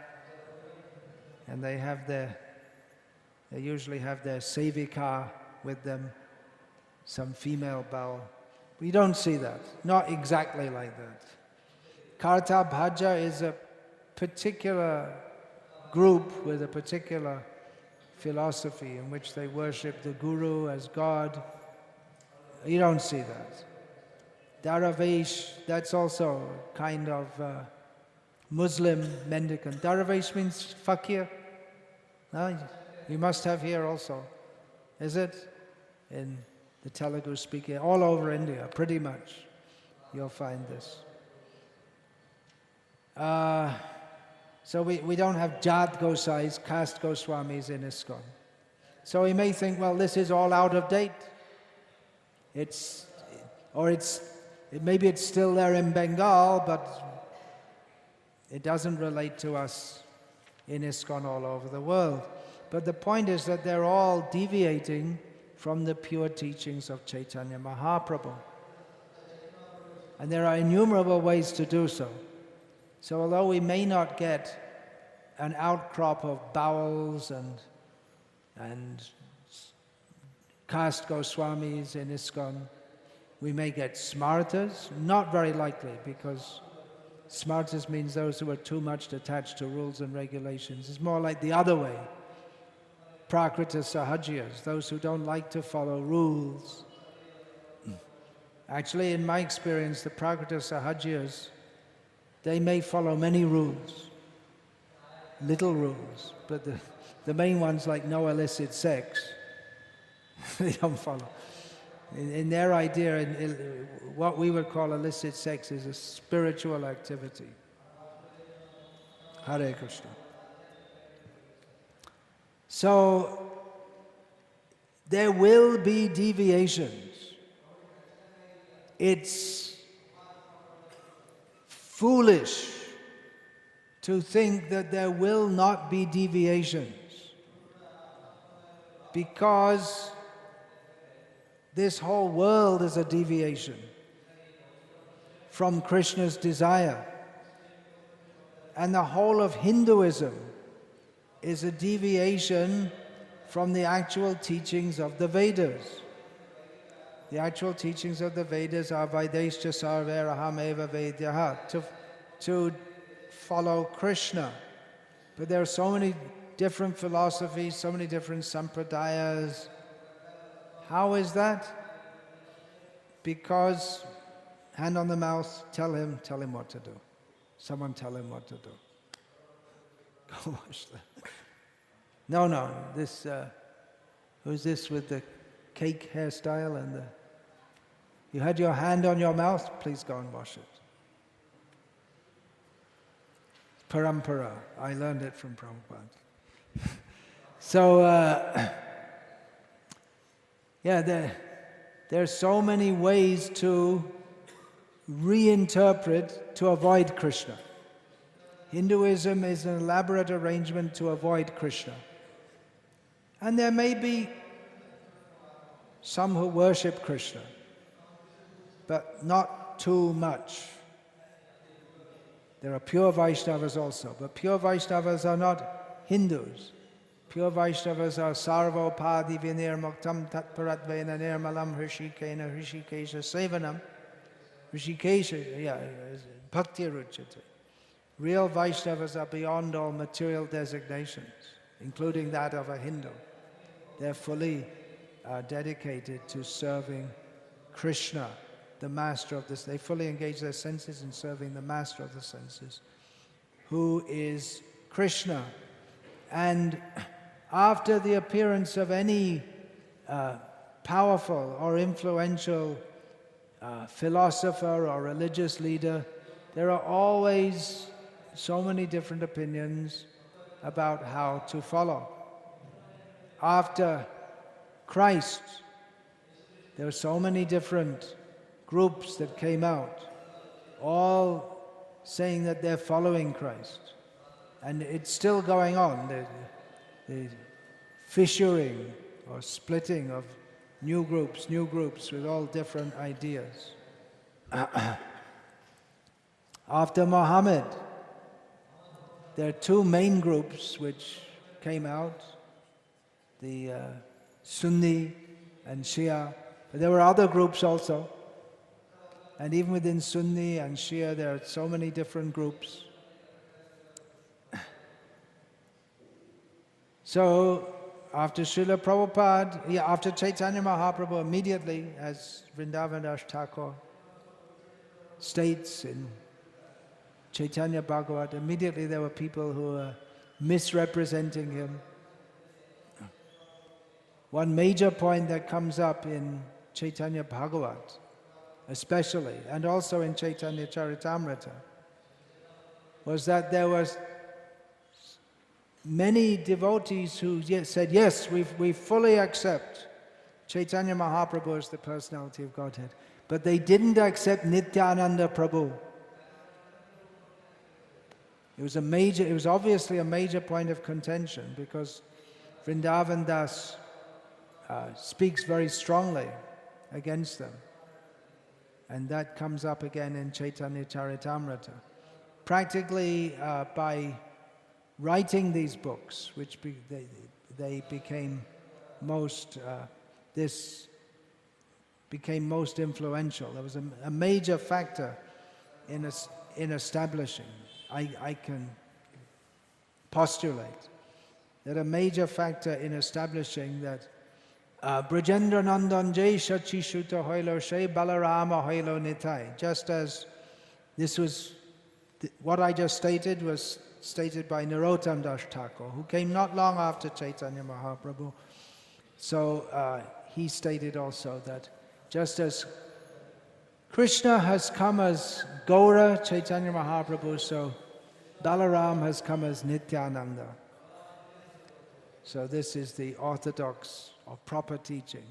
and they have their They usually have their sevika with them, some female bow. We don't see that, not exactly like that. Karta Bhaja is a particular group with a particular philosophy in which they worship the Guru as God. You don't see that. Daravesh, that's also kind of Muslim mendicant. Daravesh means fakir. No, you must have here also. Is it? In the Telugu speaking, all over India, pretty much, you'll find this. So we don't have Jat Gosais, caste Goswamis in ISKCON. So we may think, well, this is all out of date. Maybe it's still there in Bengal, but it doesn't relate to us in ISKCON all over the world. But the point is that they're all deviating from the pure teachings of Chaitanya Mahaprabhu. And there are innumerable ways to do so. So although we may not get an outcrop of bowels and caste Goswamis in ISKCON, we may get smartas, not very likely, because smartas means those who are too much attached to rules and regulations. It's more like the other way. Prakrita Sahajiyas, those who don't like to follow rules. Actually, in my experience, the Prakrita Sahajiyas, they may follow many rules, little rules, but the main ones like no illicit sex, they don't follow. In their idea, what we would call illicit sex is a spiritual activity. Hare Krishna. So, there will be deviations. It's foolish to think that there will not be deviations, because this whole world is a deviation from Krishna's desire. And the whole of Hinduism is a deviation from the actual teachings of the Vedas. The actual teachings of the Vedas are Vaidescha Sarveraham Eva Vedyaha, to follow Krishna. But there are so many different philosophies, so many different sampradayas. How is that? Because, hand on the mouth, tell him what to do. Someone tell him what to do. Go watch that. No, this, who's this with the cake hairstyle and the... You had your hand on your mouth? Please go and wash it. Parampara. I learned it from Prabhupada. So, yeah, there are so many ways to reinterpret to avoid Krishna. Hinduism is an elaborate arrangement to avoid Krishna. And there may be some who worship Krishna, but not too much. There are pure Vaishnavas also, but pure Vaishnavas are not Hindus. Pure Vaishnavas are Sarvopadi Vinirmuktam Tatparatvena Nirmalam Hrishikena Hrishikesha Sevanam. Hrishikesha, Bhakti Ruchate. Real Vaishnavas are beyond all material designations, including that of a Hindu. They're fully dedicated to serving Krishna, the master of this. They fully engage their senses in serving the master of the senses, who is Krishna. And after the appearance of any powerful or influential philosopher or religious leader, there are always so many different opinions about how to follow. After Christ, there were so many different groups that came out, all saying that they're following Christ. And it's still going on, the fissuring or splitting of new groups with all different ideas. After Muhammad, there are two main groups which came out. the Sunni and Shia, but there were other groups also. And even within Sunni and Shia, there are so many different groups. So, after Srila Prabhupada, after Chaitanya Mahaprabhu, immediately, as Vrindavan Das Thakur states in Chaitanya Bhagavat, immediately there were people who were misrepresenting him. One major point that comes up in Chaitanya Bhagavat, especially, and also in Chaitanya Charitamrita, was that there was many devotees who said, yes, we fully accept Chaitanya Mahaprabhu as the personality of Godhead, but they didn't accept Nityananda Prabhu. It was obviously a major point of contention, because Vrindavan Das speaks very strongly against them. And that comes up again in Chaitanya Charitamrita. Practically by writing these books, which they became most, this became most influential. There was a major factor in establishing. I can postulate that a major factor in establishing that Brajendra Nandan Jai Shachi Shuta Hoilo Shai Balarama Hoilo Nitai. Just as this was, what I just stated was stated by Narottam Das Thakur, who came not long after Chaitanya Mahaprabhu. So he stated also that just as Krishna has come as Gaura, Chaitanya Mahaprabhu, so Balaram has come as Nityananda. So this is the orthodox or proper teaching.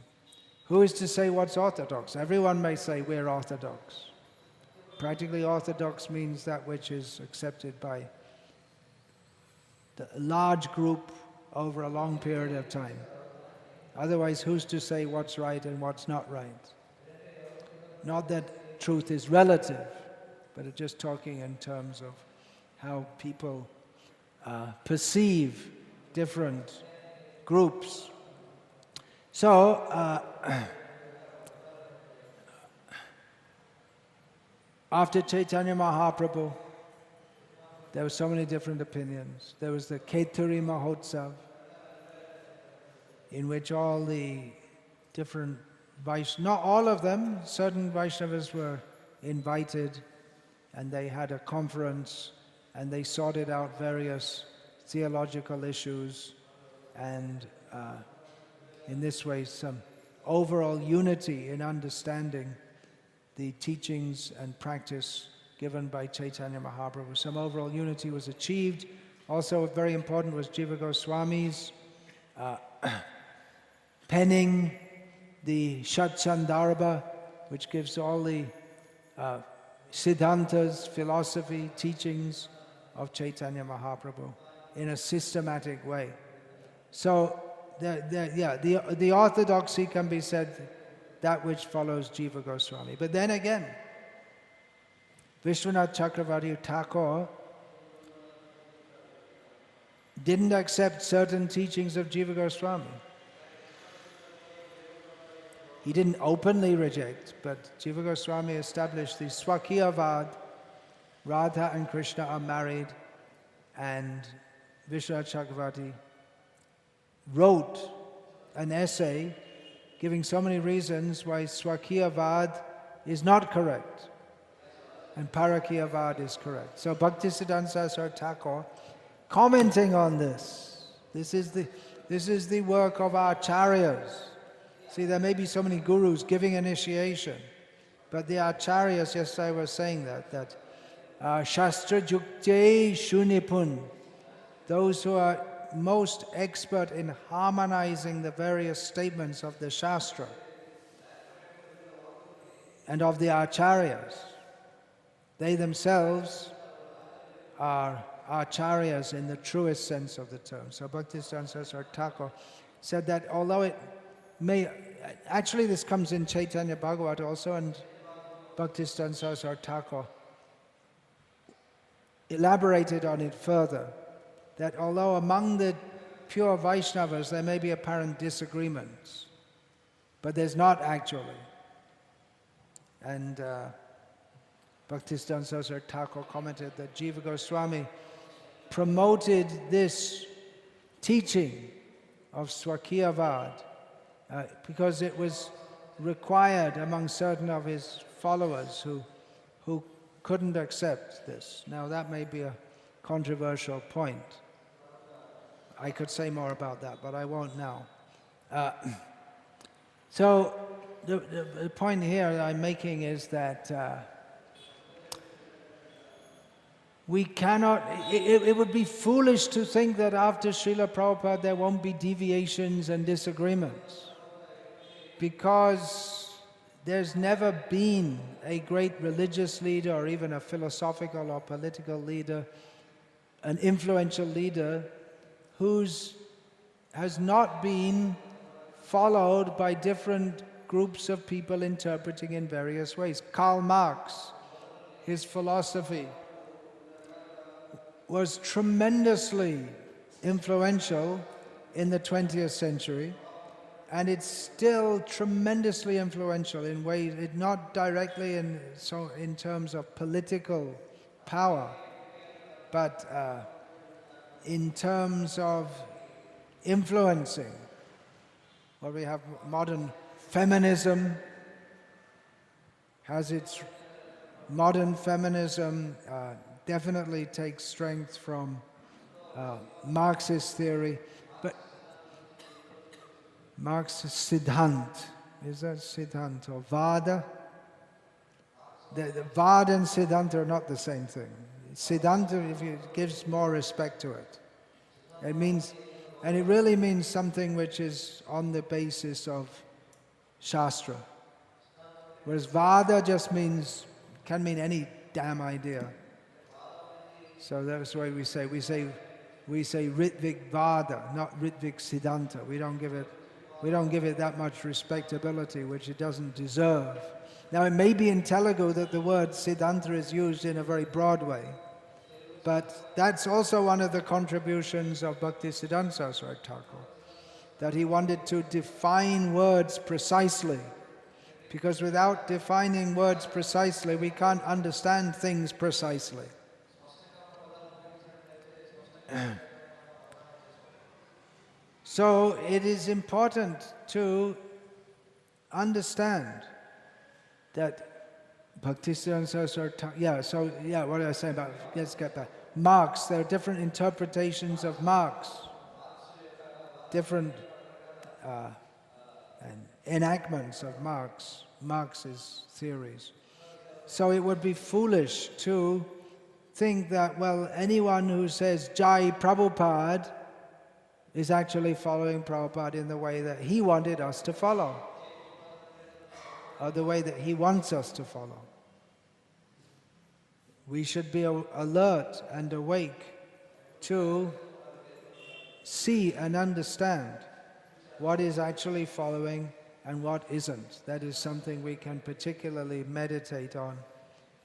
Who is to say what's orthodox? Everyone may say we're orthodox. Practically orthodox means that which is accepted by the large group over a long period of time. Otherwise, who's to say what's right and what's not right? Not that truth is relative, but it's just talking in terms of how people perceive different groups. So, after Chaitanya Mahaprabhu, there were so many different opinions. There was the Keturi Mahotsav, in which all the different Vaishnavas, not all of them, certain Vaishnavas were invited, and they had a conference, and they sorted out various theological issues, and in this way some overall unity in understanding the teachings and practice given by Chaitanya Mahaprabhu. Some overall unity was achieved. Also very important was Jiva Goswami's penning the Shat-Chandarbha, which gives all the Siddhantas, philosophy, teachings of Chaitanya Mahaprabhu in a systematic way. So, the orthodoxy can be said that which follows Jiva Goswami. But then again, Vishwanath Chakravarti Thakur didn't accept certain teachings of Jiva Goswami. He didn't openly reject, but Jiva Goswami established the Swakiyavad, Radha and Krishna are married, and Vishwanath Chakravarti wrote an essay giving so many reasons why Swakiyavad is not correct and Parakiyavad is correct. So Bhaktisiddhanta Thakur, commenting on this, this is the work of our acharyas. See, there may be so many gurus giving initiation, but the acharyas, yes, I was saying that Shastra Jukte Shunipun, those who are most expert in harmonizing the various statements of the Shastra and of the acharyas, they themselves are acharyas in the truest sense of the term. So Bhaktisiddhanta Thakur said that although it may, actually this comes in Chaitanya Bhagavat also, and Bhaktisiddhanta Thakur elaborated on it further, that although among the pure Vaishnavas, there may be apparent disagreements, but there's not actually. And Bhaktisiddhanta Saraswati Thakur commented that Jiva Goswami promoted this teaching of Swakiyavad because it was required among certain of his followers who couldn't accept this. Now that may be a controversial point. I could say more about that, but I won't now. So the point here that I'm making is that we cannot, it would be foolish to think that after Srila Prabhupada there won't be deviations and disagreements, because there's never been a great religious leader or even a philosophical or political leader, an influential leader, has not been followed by different groups of people interpreting in various ways. Karl Marx, his philosophy was tremendously influential in the 20th century, and it's still tremendously influential in ways, not directly in terms of political power, but in terms of influencing. Well, we have modern feminism, modern feminism definitely takes strength from Marxist theory, but Marxist Siddhanta, is that Siddhanta or Vada? The Vada and Siddhanta are not the same thing. Siddhanta, if it gives more respect to it. It means, and it really means something which is on the basis of Shastra. Whereas Vada just can mean any damn idea. So that's why we say Ritvik Vada, not Ritvik Siddhanta. We don't give it that much respectability, which it doesn't deserve. Now it may be in Telugu that the word Siddhanta is used in a very broad way, but that's also one of the contributions of Bhaktisiddhanta Saraswati Thakur, that he wanted to define words precisely, because without defining words precisely, we can't understand things precisely. So it is important to understand that Bhaktisiddhanta Saraswati, what did I say about, let's get back. Marx, there are different interpretations of Marx, different enactments of Marx's theories. So it would be foolish to think that, well, anyone who says Jai Prabhupada is actually following Prabhupada in the way that he wanted us to follow, or the way that he wants us to follow. We should be alert and awake to see and understand what is actually following and what isn't. That is something we can particularly meditate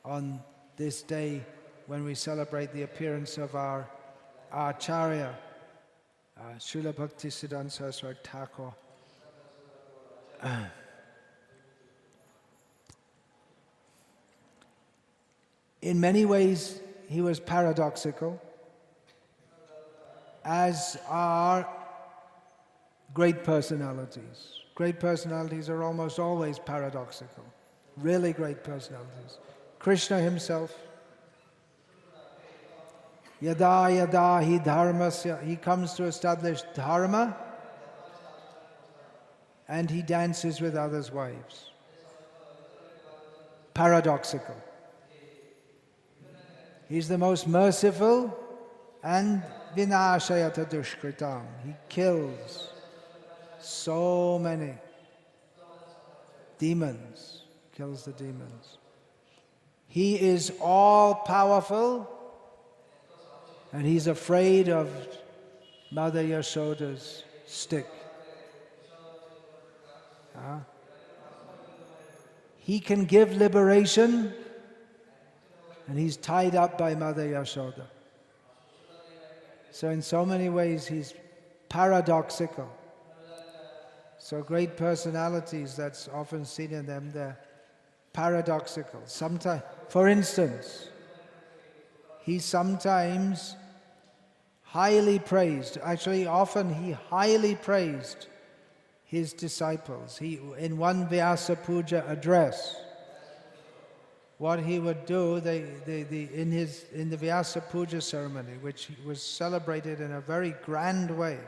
on this day when we celebrate the appearance of our Acharya, Srila Bhaktisiddhanta Saraswati Thakur. In many ways, he was paradoxical, as are great personalities. Great personalities are almost always paradoxical, really great personalities. Krishna himself, yada yada hi dharmasya, he comes to establish dharma, and he dances with others' wives. Paradoxical. He's the most merciful, and vinashayata dushkritam. He kills so many demons, kills the demons. He is all-powerful, and he's afraid of Mother Yashoda's stick. He can give liberation, and he's tied up by Mother Yashoda. So in so many ways he's paradoxical. So great personalities, that's often seen in them, they're paradoxical. Sometimes, for instance, he sometimes highly praised, actually often he highly praised his disciples. In one Vyasa Puja address, what he would do, in the Vyasa Puja ceremony, which was celebrated in a very grand way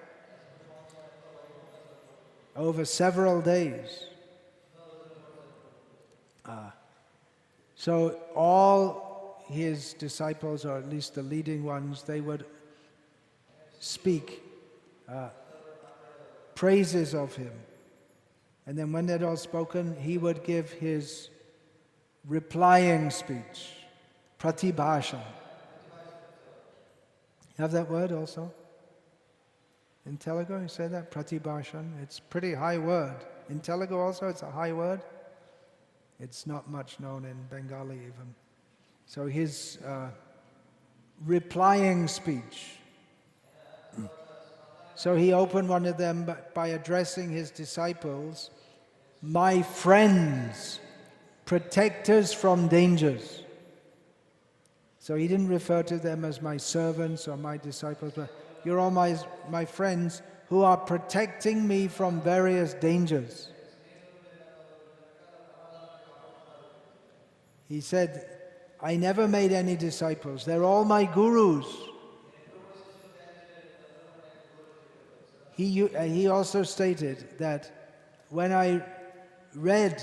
over several days. So all his disciples, or at least the leading ones, they would speak praises of him. And then when they'd all spoken, he would give his replying speech, pratibhasha. You have that word also? In Telugu, you say that? Pratibhashan. It's a pretty high word. In Telugu also, it's a high word. It's not much known in Bengali even. So his replying speech. So he opened one of them by addressing his disciples, "My friends, protectors from dangers." So he didn't refer to them as my servants or my disciples, but you're all my friends who are protecting me from various dangers. He said, I never made any disciples. They're all my gurus. He also stated that when I read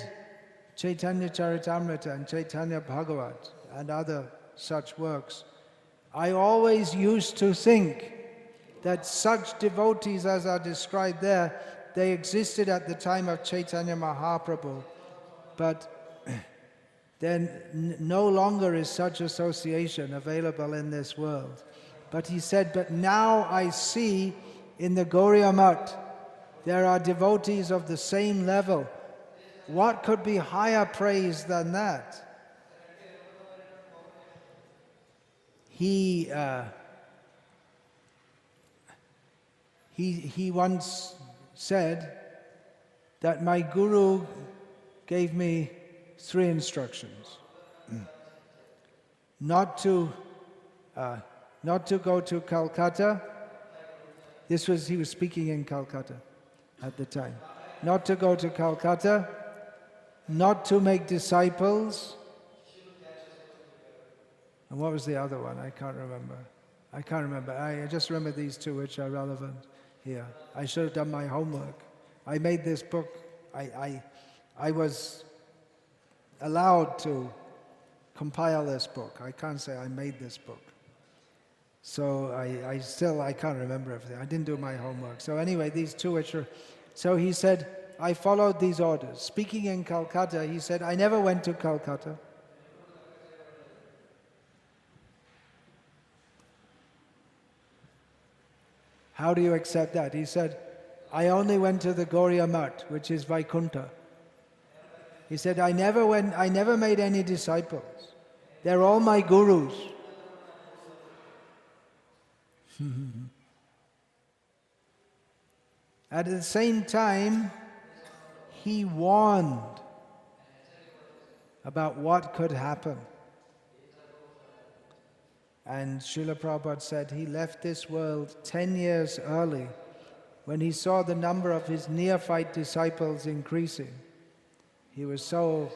Chaitanya Charitamrita and Chaitanya Bhagavat and other such works, I always used to think that such devotees as are described there, they existed at the time of Chaitanya Mahaprabhu, but then no longer is such association available in this world. But he said, but now I see in the Gauriya Math, there are devotees of the same level. What could be higher praise than that? He once said that my guru gave me 3 instructions. Not to go to Calcutta. He was speaking in Calcutta at the time. Not to go to Calcutta, not to make disciples. And what was the other one? I can't remember. I just remember these 2 which are relevant here. I should have done my homework. I made this book. I was allowed to compile this book. I can't say I made this book. So I can't remember everything. I didn't do my homework. So anyway, these 2 which are... So he said, I followed these orders. Speaking in Calcutta, he said, I never went to Calcutta. How do you accept that? He said, I only went to the Gauriya Math, which is Vaikuntha. He said, I never made any disciples. They're all my gurus. At the same time, he warned about what could happen. And Srila Prabhupada said he left this world 10 years early when he saw the number of his neophyte disciples increasing. He was so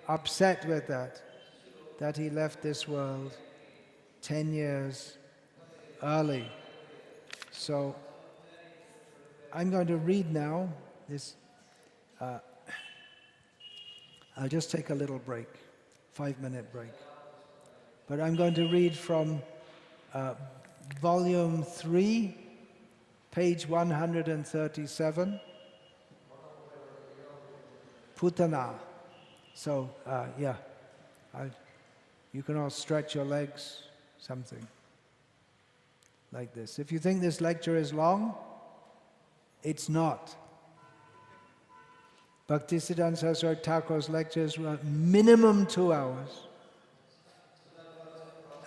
upset with that he left this world 10 years early. So I'm going to read now this. I'll just take a little break, 5-minute break. But I'm going to read from volume 3, page 137, Putana. So, you can all stretch your legs, something like this. If you think this lecture is long, it's not. Bhaktisiddhanta Saraswati Thakur's lectures were minimum 2 hours.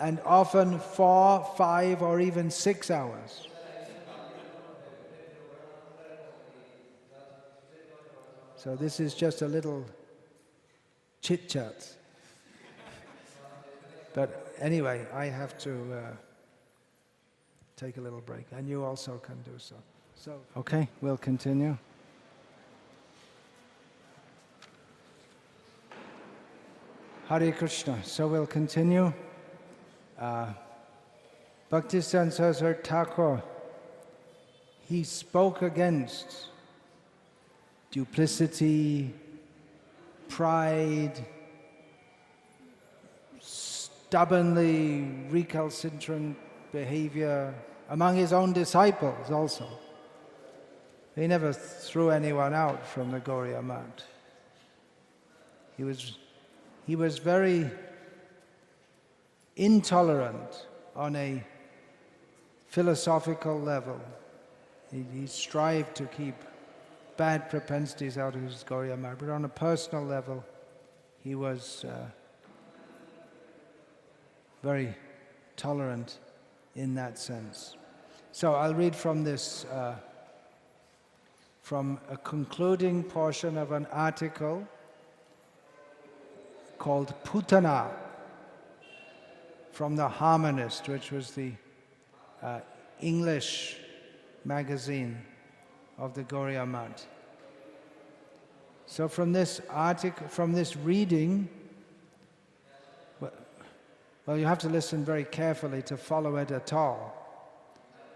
And often 4, 5, or even 6 hours. So this is just a little chit-chat. But anyway, I have to take a little break, and you also can do so. Okay, we'll continue. Hare Krishna. So we'll continue. Bhaktisiddhanta Saraswati Thakur, he spoke against duplicity, pride, stubbornly recalcitrant behavior among his own disciples also. He never threw anyone out from the Gauriya Math. He was very intolerant on a philosophical level. He strived to keep bad propensities out of his Gauriya Math, but on a personal level, he was very tolerant in that sense. So I'll read from this, from a concluding portion of an article called Putana from the Harmonist, which was the English magazine of the Gauriya Math. So from this article, from this reading, well, you have to listen very carefully to follow it at all.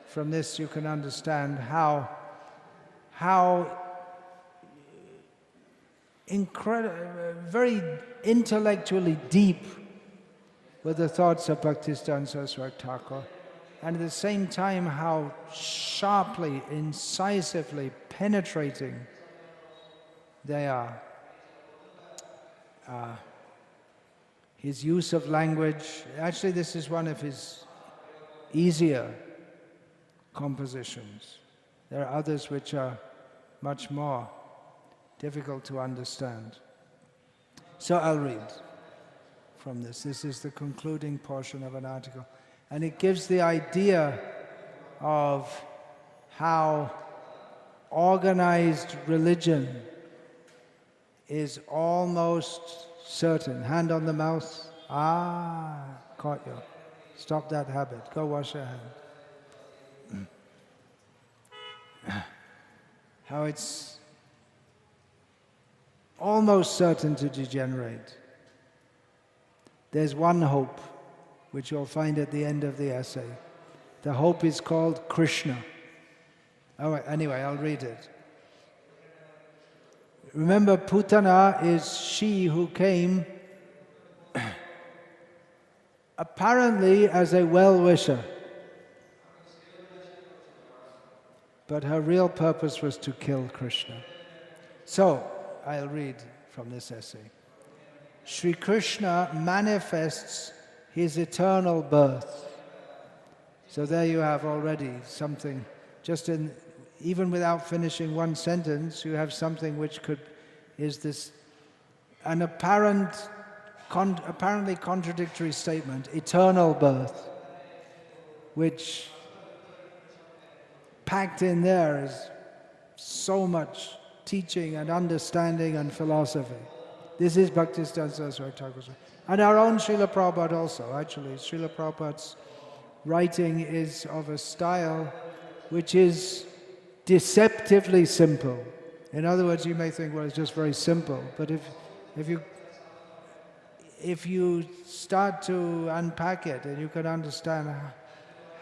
From this you can understand how very intellectually deep were the thoughts of Bhaktisiddhanta Saraswati Thakur, and at the same time how sharply, incisively penetrating they are. His use of language, actually this is one of his easier compositions. There are others which are much more difficult to understand. So I'll read from this. This is the concluding portion of an article. And it gives the idea of how organized religion is almost certain. Hand on the mouth. Ah, caught you. Stop that habit. Go wash your hand. How it's almost certain to degenerate. There's one hope, which you'll find at the end of the essay. The hope is called Krishna. Oh, anyway, I'll read it. Remember, Putana is she who came apparently as a well-wisher, but her real purpose was to kill Krishna. So, I'll read from this essay. Sri Krishna manifests his eternal birth. So there you have already something, just in, even without finishing one sentence, you have something which is this, an apparently contradictory statement, eternal birth, which packed in there is so much teaching and understanding and philosophy. This is Bhaktisiddhanta Saraswati Thakur. And our own Srila Prabhupada also, actually. Srila Prabhupada's writing is of a style which is deceptively simple. In other words, you may think, well, it's just very simple. But if you start to unpack it, and you can understand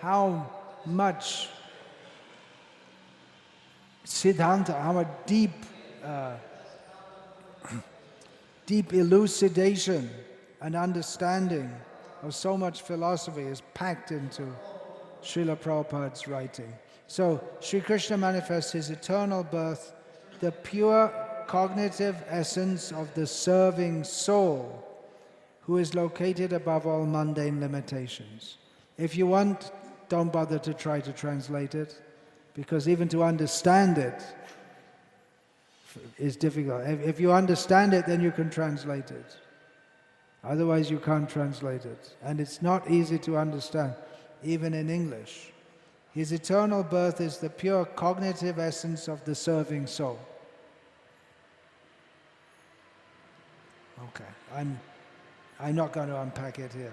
how much Siddhanta, how much deep elucidation and understanding of so much philosophy is packed into Srila Prabhupada's writing. So, Sri Krishna manifests his eternal birth, the pure cognitive essence of the serving soul, who is located above all mundane limitations. If you want, don't bother to try to translate it, because even to understand it is difficult. If you understand it, then you can translate it. Otherwise, you can't translate it. And it's not easy to understand, even in English. His eternal birth is the pure cognitive essence of the serving soul. Okay, I'm not going to unpack it here.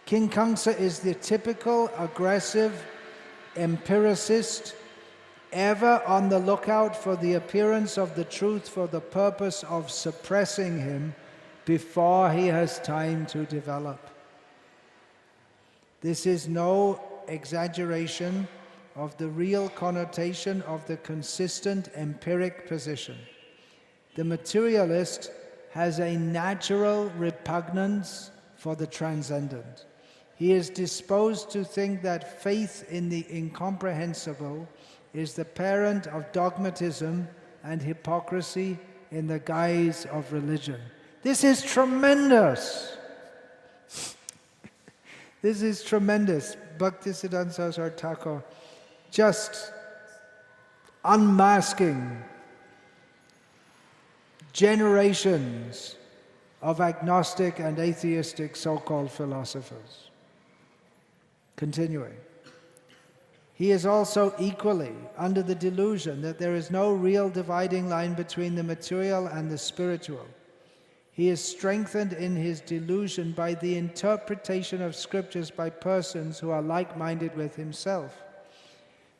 King Kamsa is the typical aggressive empiricist, ever on the lookout for the appearance of the truth for the purpose of suppressing him before he has time to develop. This is no exaggeration of the real connotation of the consistent empiric position. The materialist has a natural repugnance for the transcendent. He is disposed to think that faith in the incomprehensible is the parent of dogmatism and hypocrisy in the guise of religion. This is tremendous. This is tremendous. Bhaktisiddhanta Saraswati Thakur just unmasking generations of agnostic and atheistic so-called philosophers. Continuing. He is also equally under the delusion that there is no real dividing line between the material and the spiritual. He is strengthened in his delusion by the interpretation of scriptures by persons who are like-minded with himself.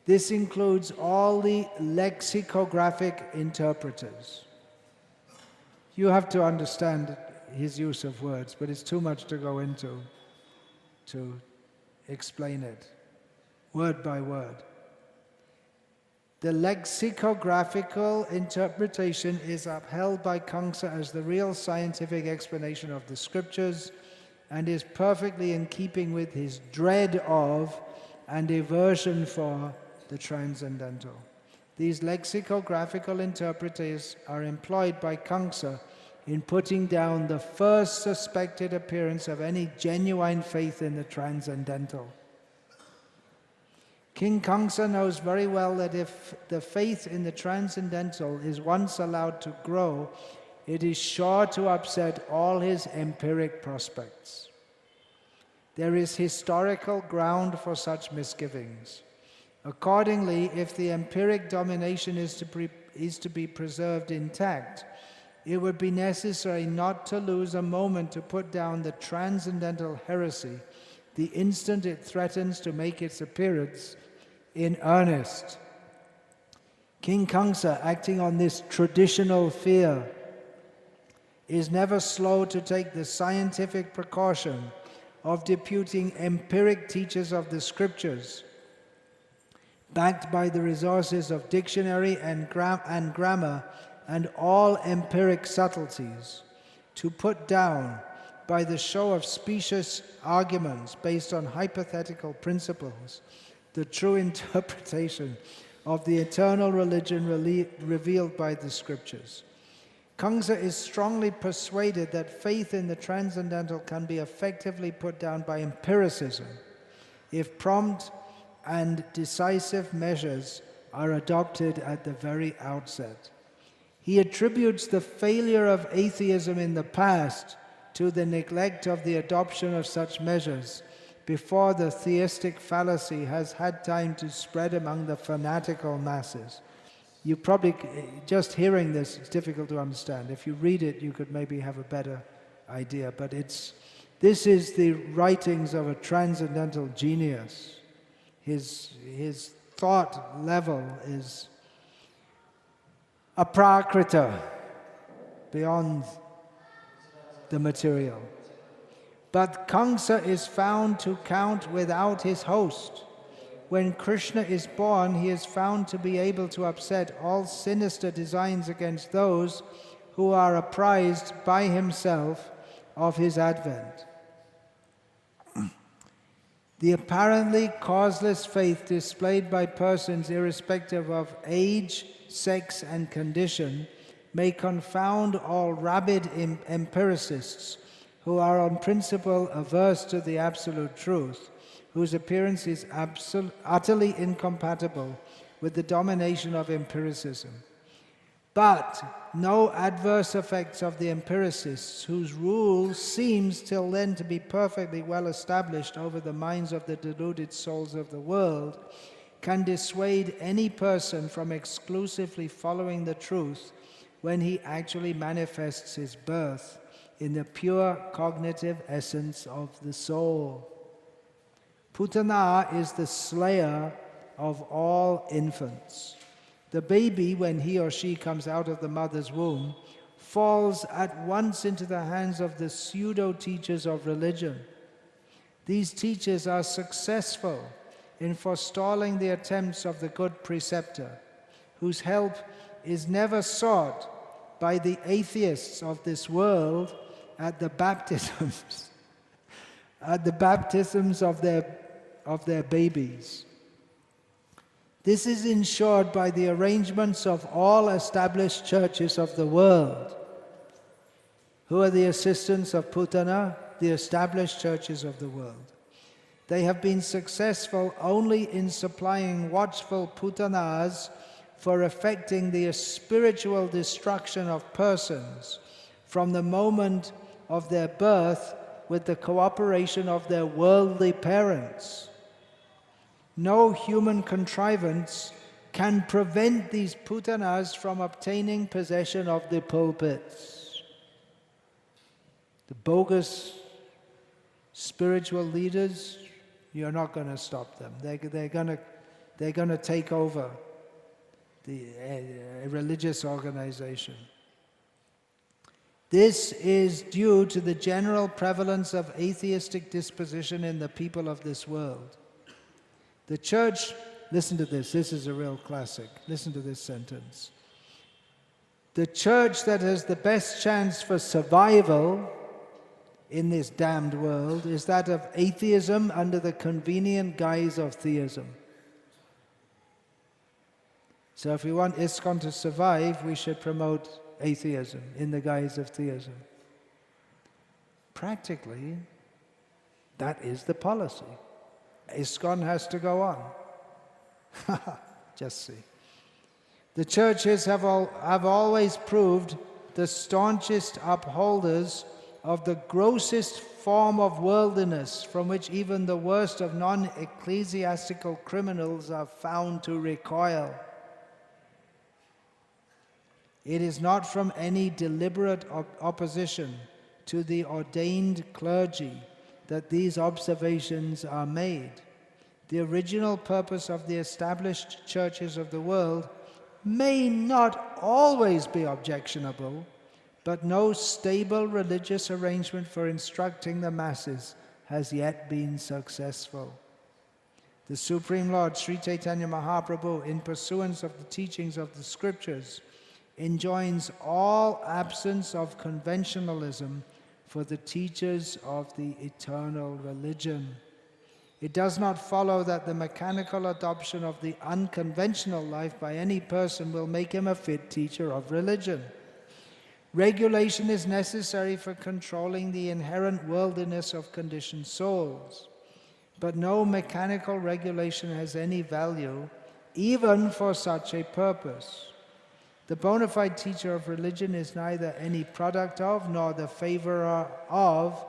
This includes all the lexicographic interpreters. You have to understand his use of words, but it's too much to go into to explain it, word by word. The lexicographical interpretation is upheld by Kamsa as the real scientific explanation of the scriptures and is perfectly in keeping with his dread of and aversion for the transcendental. These lexicographical interpreters are employed by Kamsa in putting down the first suspected appearance of any genuine faith in the transcendental. King Kamsa knows very well that if the faith in the transcendental is once allowed to grow, it is sure to upset all his empiric prospects. There is historical ground for such misgivings. Accordingly, if the empiric domination is to be preserved intact, it would be necessary not to lose a moment to put down the transcendental heresy the instant it threatens to make its appearance in earnest. King Kamsa, acting on this traditional fear, is never slow to take the scientific precaution of deputing empiric teachers of the scriptures, backed by the resources of dictionary and grammar and all empiric subtleties, to put down, by the show of specious arguments based on hypothetical principles, the true interpretation of the eternal religion revealed by the scriptures. Kamsa is strongly persuaded that faith in the transcendental can be effectively put down by empiricism if prompt and decisive measures are adopted at the very outset. He attributes the failure of atheism in the past to the neglect of the adoption of such measures before the theistic fallacy has had time to spread among the fanatical masses. You probably, just hearing this, it's difficult to understand. If you read it, you could maybe have a better idea. But this is the writings of a transcendental genius. His thought level is aprakrita, beyond the material. But Kamsa is found to count without his host. When Krishna is born, he is found to be able to upset all sinister designs against those who are apprised by himself of his advent. The apparently causeless faith displayed by persons irrespective of age, sex, and condition may confound all rabid empiricists who are on principle averse to the absolute truth, whose appearance is utterly incompatible with the domination of empiricism. But no adverse effects of the empiricists, whose rule seems till then to be perfectly well established over the minds of the deluded souls of the world, can dissuade any person from exclusively following the truth when he actually manifests his birth in the pure cognitive essence of the soul. Putana is the slayer of all infants. The baby, when he or she comes out of the mother's womb, falls at once into the hands of the pseudo-teachers of religion. These teachers are successful in forestalling the attempts of the good preceptor, whose help is never sought by the atheists of this world at the baptisms, of their babies. This is ensured by the arrangements of all established churches of the world. Who are the assistants of Putana? The established churches of the world. They have been successful only in supplying watchful Putanas for effecting the spiritual destruction of persons from the moment of their birth with the cooperation of their worldly parents. No human contrivance can prevent these Putanas from obtaining possession of the pulpits. The bogus spiritual leaders, you're not going to stop them. They're going to take over the religious organization. This is due to the general prevalence of atheistic disposition in the people of this world. The church, listen to this is a real classic. Listen to this sentence. The church that has the best chance for survival in this damned world is that of atheism under the convenient guise of theism. So if we want ISKCON to survive, we should promote atheism in the guise of theism. Practically, that is the policy. ISKCON has to go on. Just see. The churches have always proved the staunchest upholders of the grossest form of worldliness from which even the worst of non-ecclesiastical criminals are found to recoil. It is not from any deliberate opposition to the ordained clergy that these observations are made. The original purpose of the established churches of the world may not always be objectionable, but no stable religious arrangement for instructing the masses has yet been successful. The Supreme Lord Sri Chaitanya Mahaprabhu, in pursuance of the teachings of the scriptures, enjoins all absence of conventionalism for the teachers of the eternal religion. It does not follow that the mechanical adoption of the unconventional life by any person will make him a fit teacher of religion. Regulation is necessary for controlling the inherent worldliness of conditioned souls, but no mechanical regulation has any value, even for such a purpose. The bona fide teacher of religion is neither any product of nor the favorer of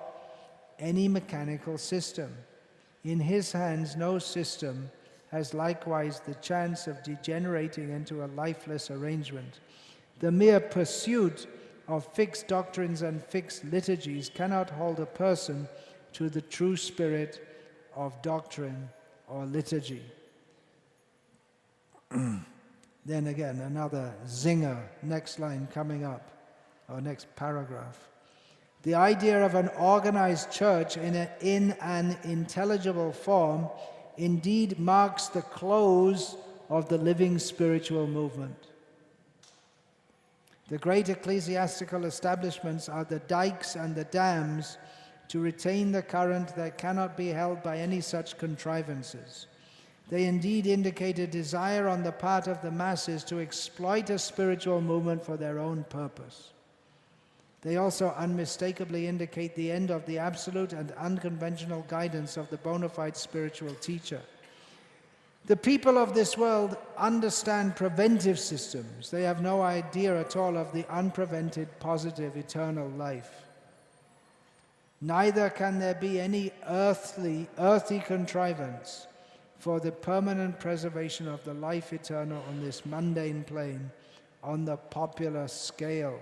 any mechanical system. In his hands, no system has likewise the chance of degenerating into a lifeless arrangement. The mere pursuit of fixed doctrines and fixed liturgies cannot hold a person to the true spirit of doctrine or liturgy. Then again, another zinger, next line coming up, or next paragraph. The idea of an organized church in an intelligible form indeed marks the close of the living spiritual movement. The great ecclesiastical establishments are the dikes and the dams to retain the current that cannot be held by any such contrivances. They indeed indicate a desire on the part of the masses to exploit a spiritual movement for their own purpose. They also unmistakably indicate the end of the absolute and unconventional guidance of the bona fide spiritual teacher. The people of this world understand preventive systems. They have no idea at all of the unprevented, positive, eternal life. Neither can there be any earthy contrivance for the permanent preservation of the life eternal on this mundane plane on the popular scale.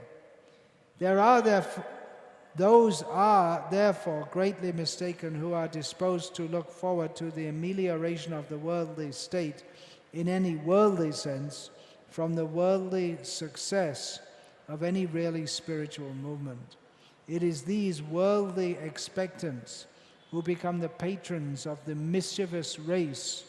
Those are therefore greatly mistaken who are disposed to look forward to the amelioration of the worldly state in any worldly sense from the worldly success of any really spiritual movement. It is these worldly expectants who become the patrons of the mischievous race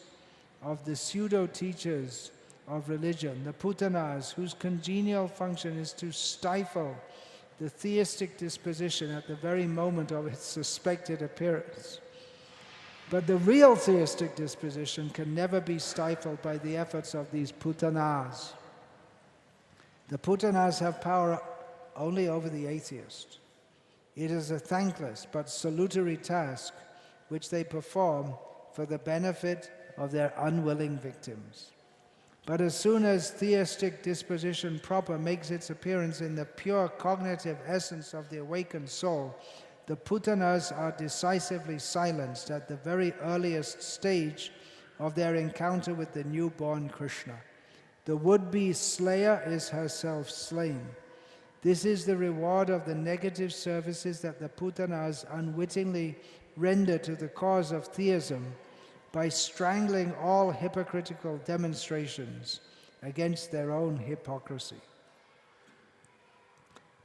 of the pseudo-teachers of religion, the Putanas, whose congenial function is to stifle the theistic disposition at the very moment of its suspected appearance. But the real theistic disposition can never be stifled by the efforts of these Putanas. The Putanas have power only over the atheist. It is a thankless but salutary task which they perform for the benefit of their unwilling victims. But as soon as theistic disposition proper makes its appearance in the pure cognitive essence of the awakened soul, the Putanas are decisively silenced at the very earliest stage of their encounter with the newborn Krishna. The would-be slayer is herself slain. This is the reward of the negative services that the Putanas unwittingly render to the cause of theism by strangling all hypocritical demonstrations against their own hypocrisy.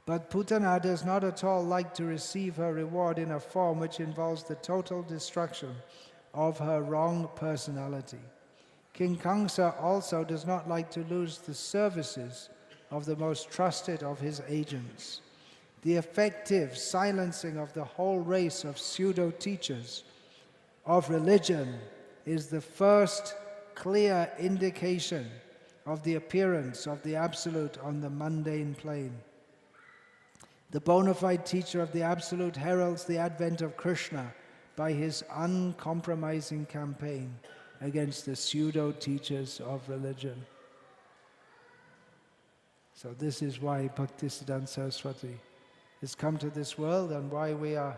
But Putana does not at all like to receive her reward in a form which involves the total destruction of her wrong personality. King Kamsa also does not like to lose the services of the most trusted of his agents. The effective silencing of the whole race of pseudo-teachers of religion is the first clear indication of the appearance of the Absolute on the mundane plane. The bona fide teacher of the Absolute heralds the advent of Krishna by his uncompromising campaign against the pseudo-teachers of religion. So this is why Bhaktisiddhanta Saraswati has come to this world and why we are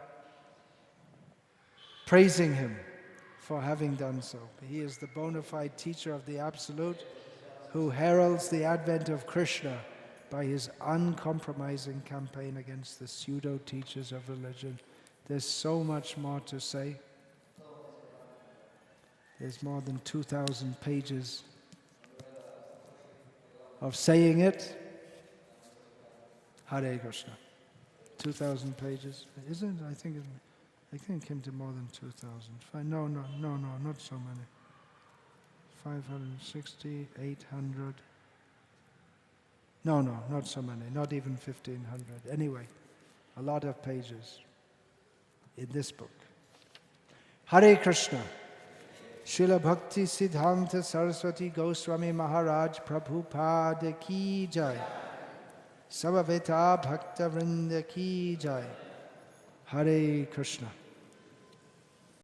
praising him for having done so. He is the bona fide teacher of the Absolute who heralds the advent of Krishna by his uncompromising campaign against the pseudo-teachers of religion. There's so much more to say. There's more than 2,000 pages of saying it. Hare Krishna. 2,000 pages. Isn't it? I think it came to more than 2,000. No, not so many. 560, 800. No, not so many. Not even 1,500. Anyway, a lot of pages in this book. Hare Krishna. Srila Bhaktisiddhanta Saraswati Goswami Maharaj Prabhupada Ki Jai. Samaveta Bhakta Vrinda Ki Jai. Hare Krishna.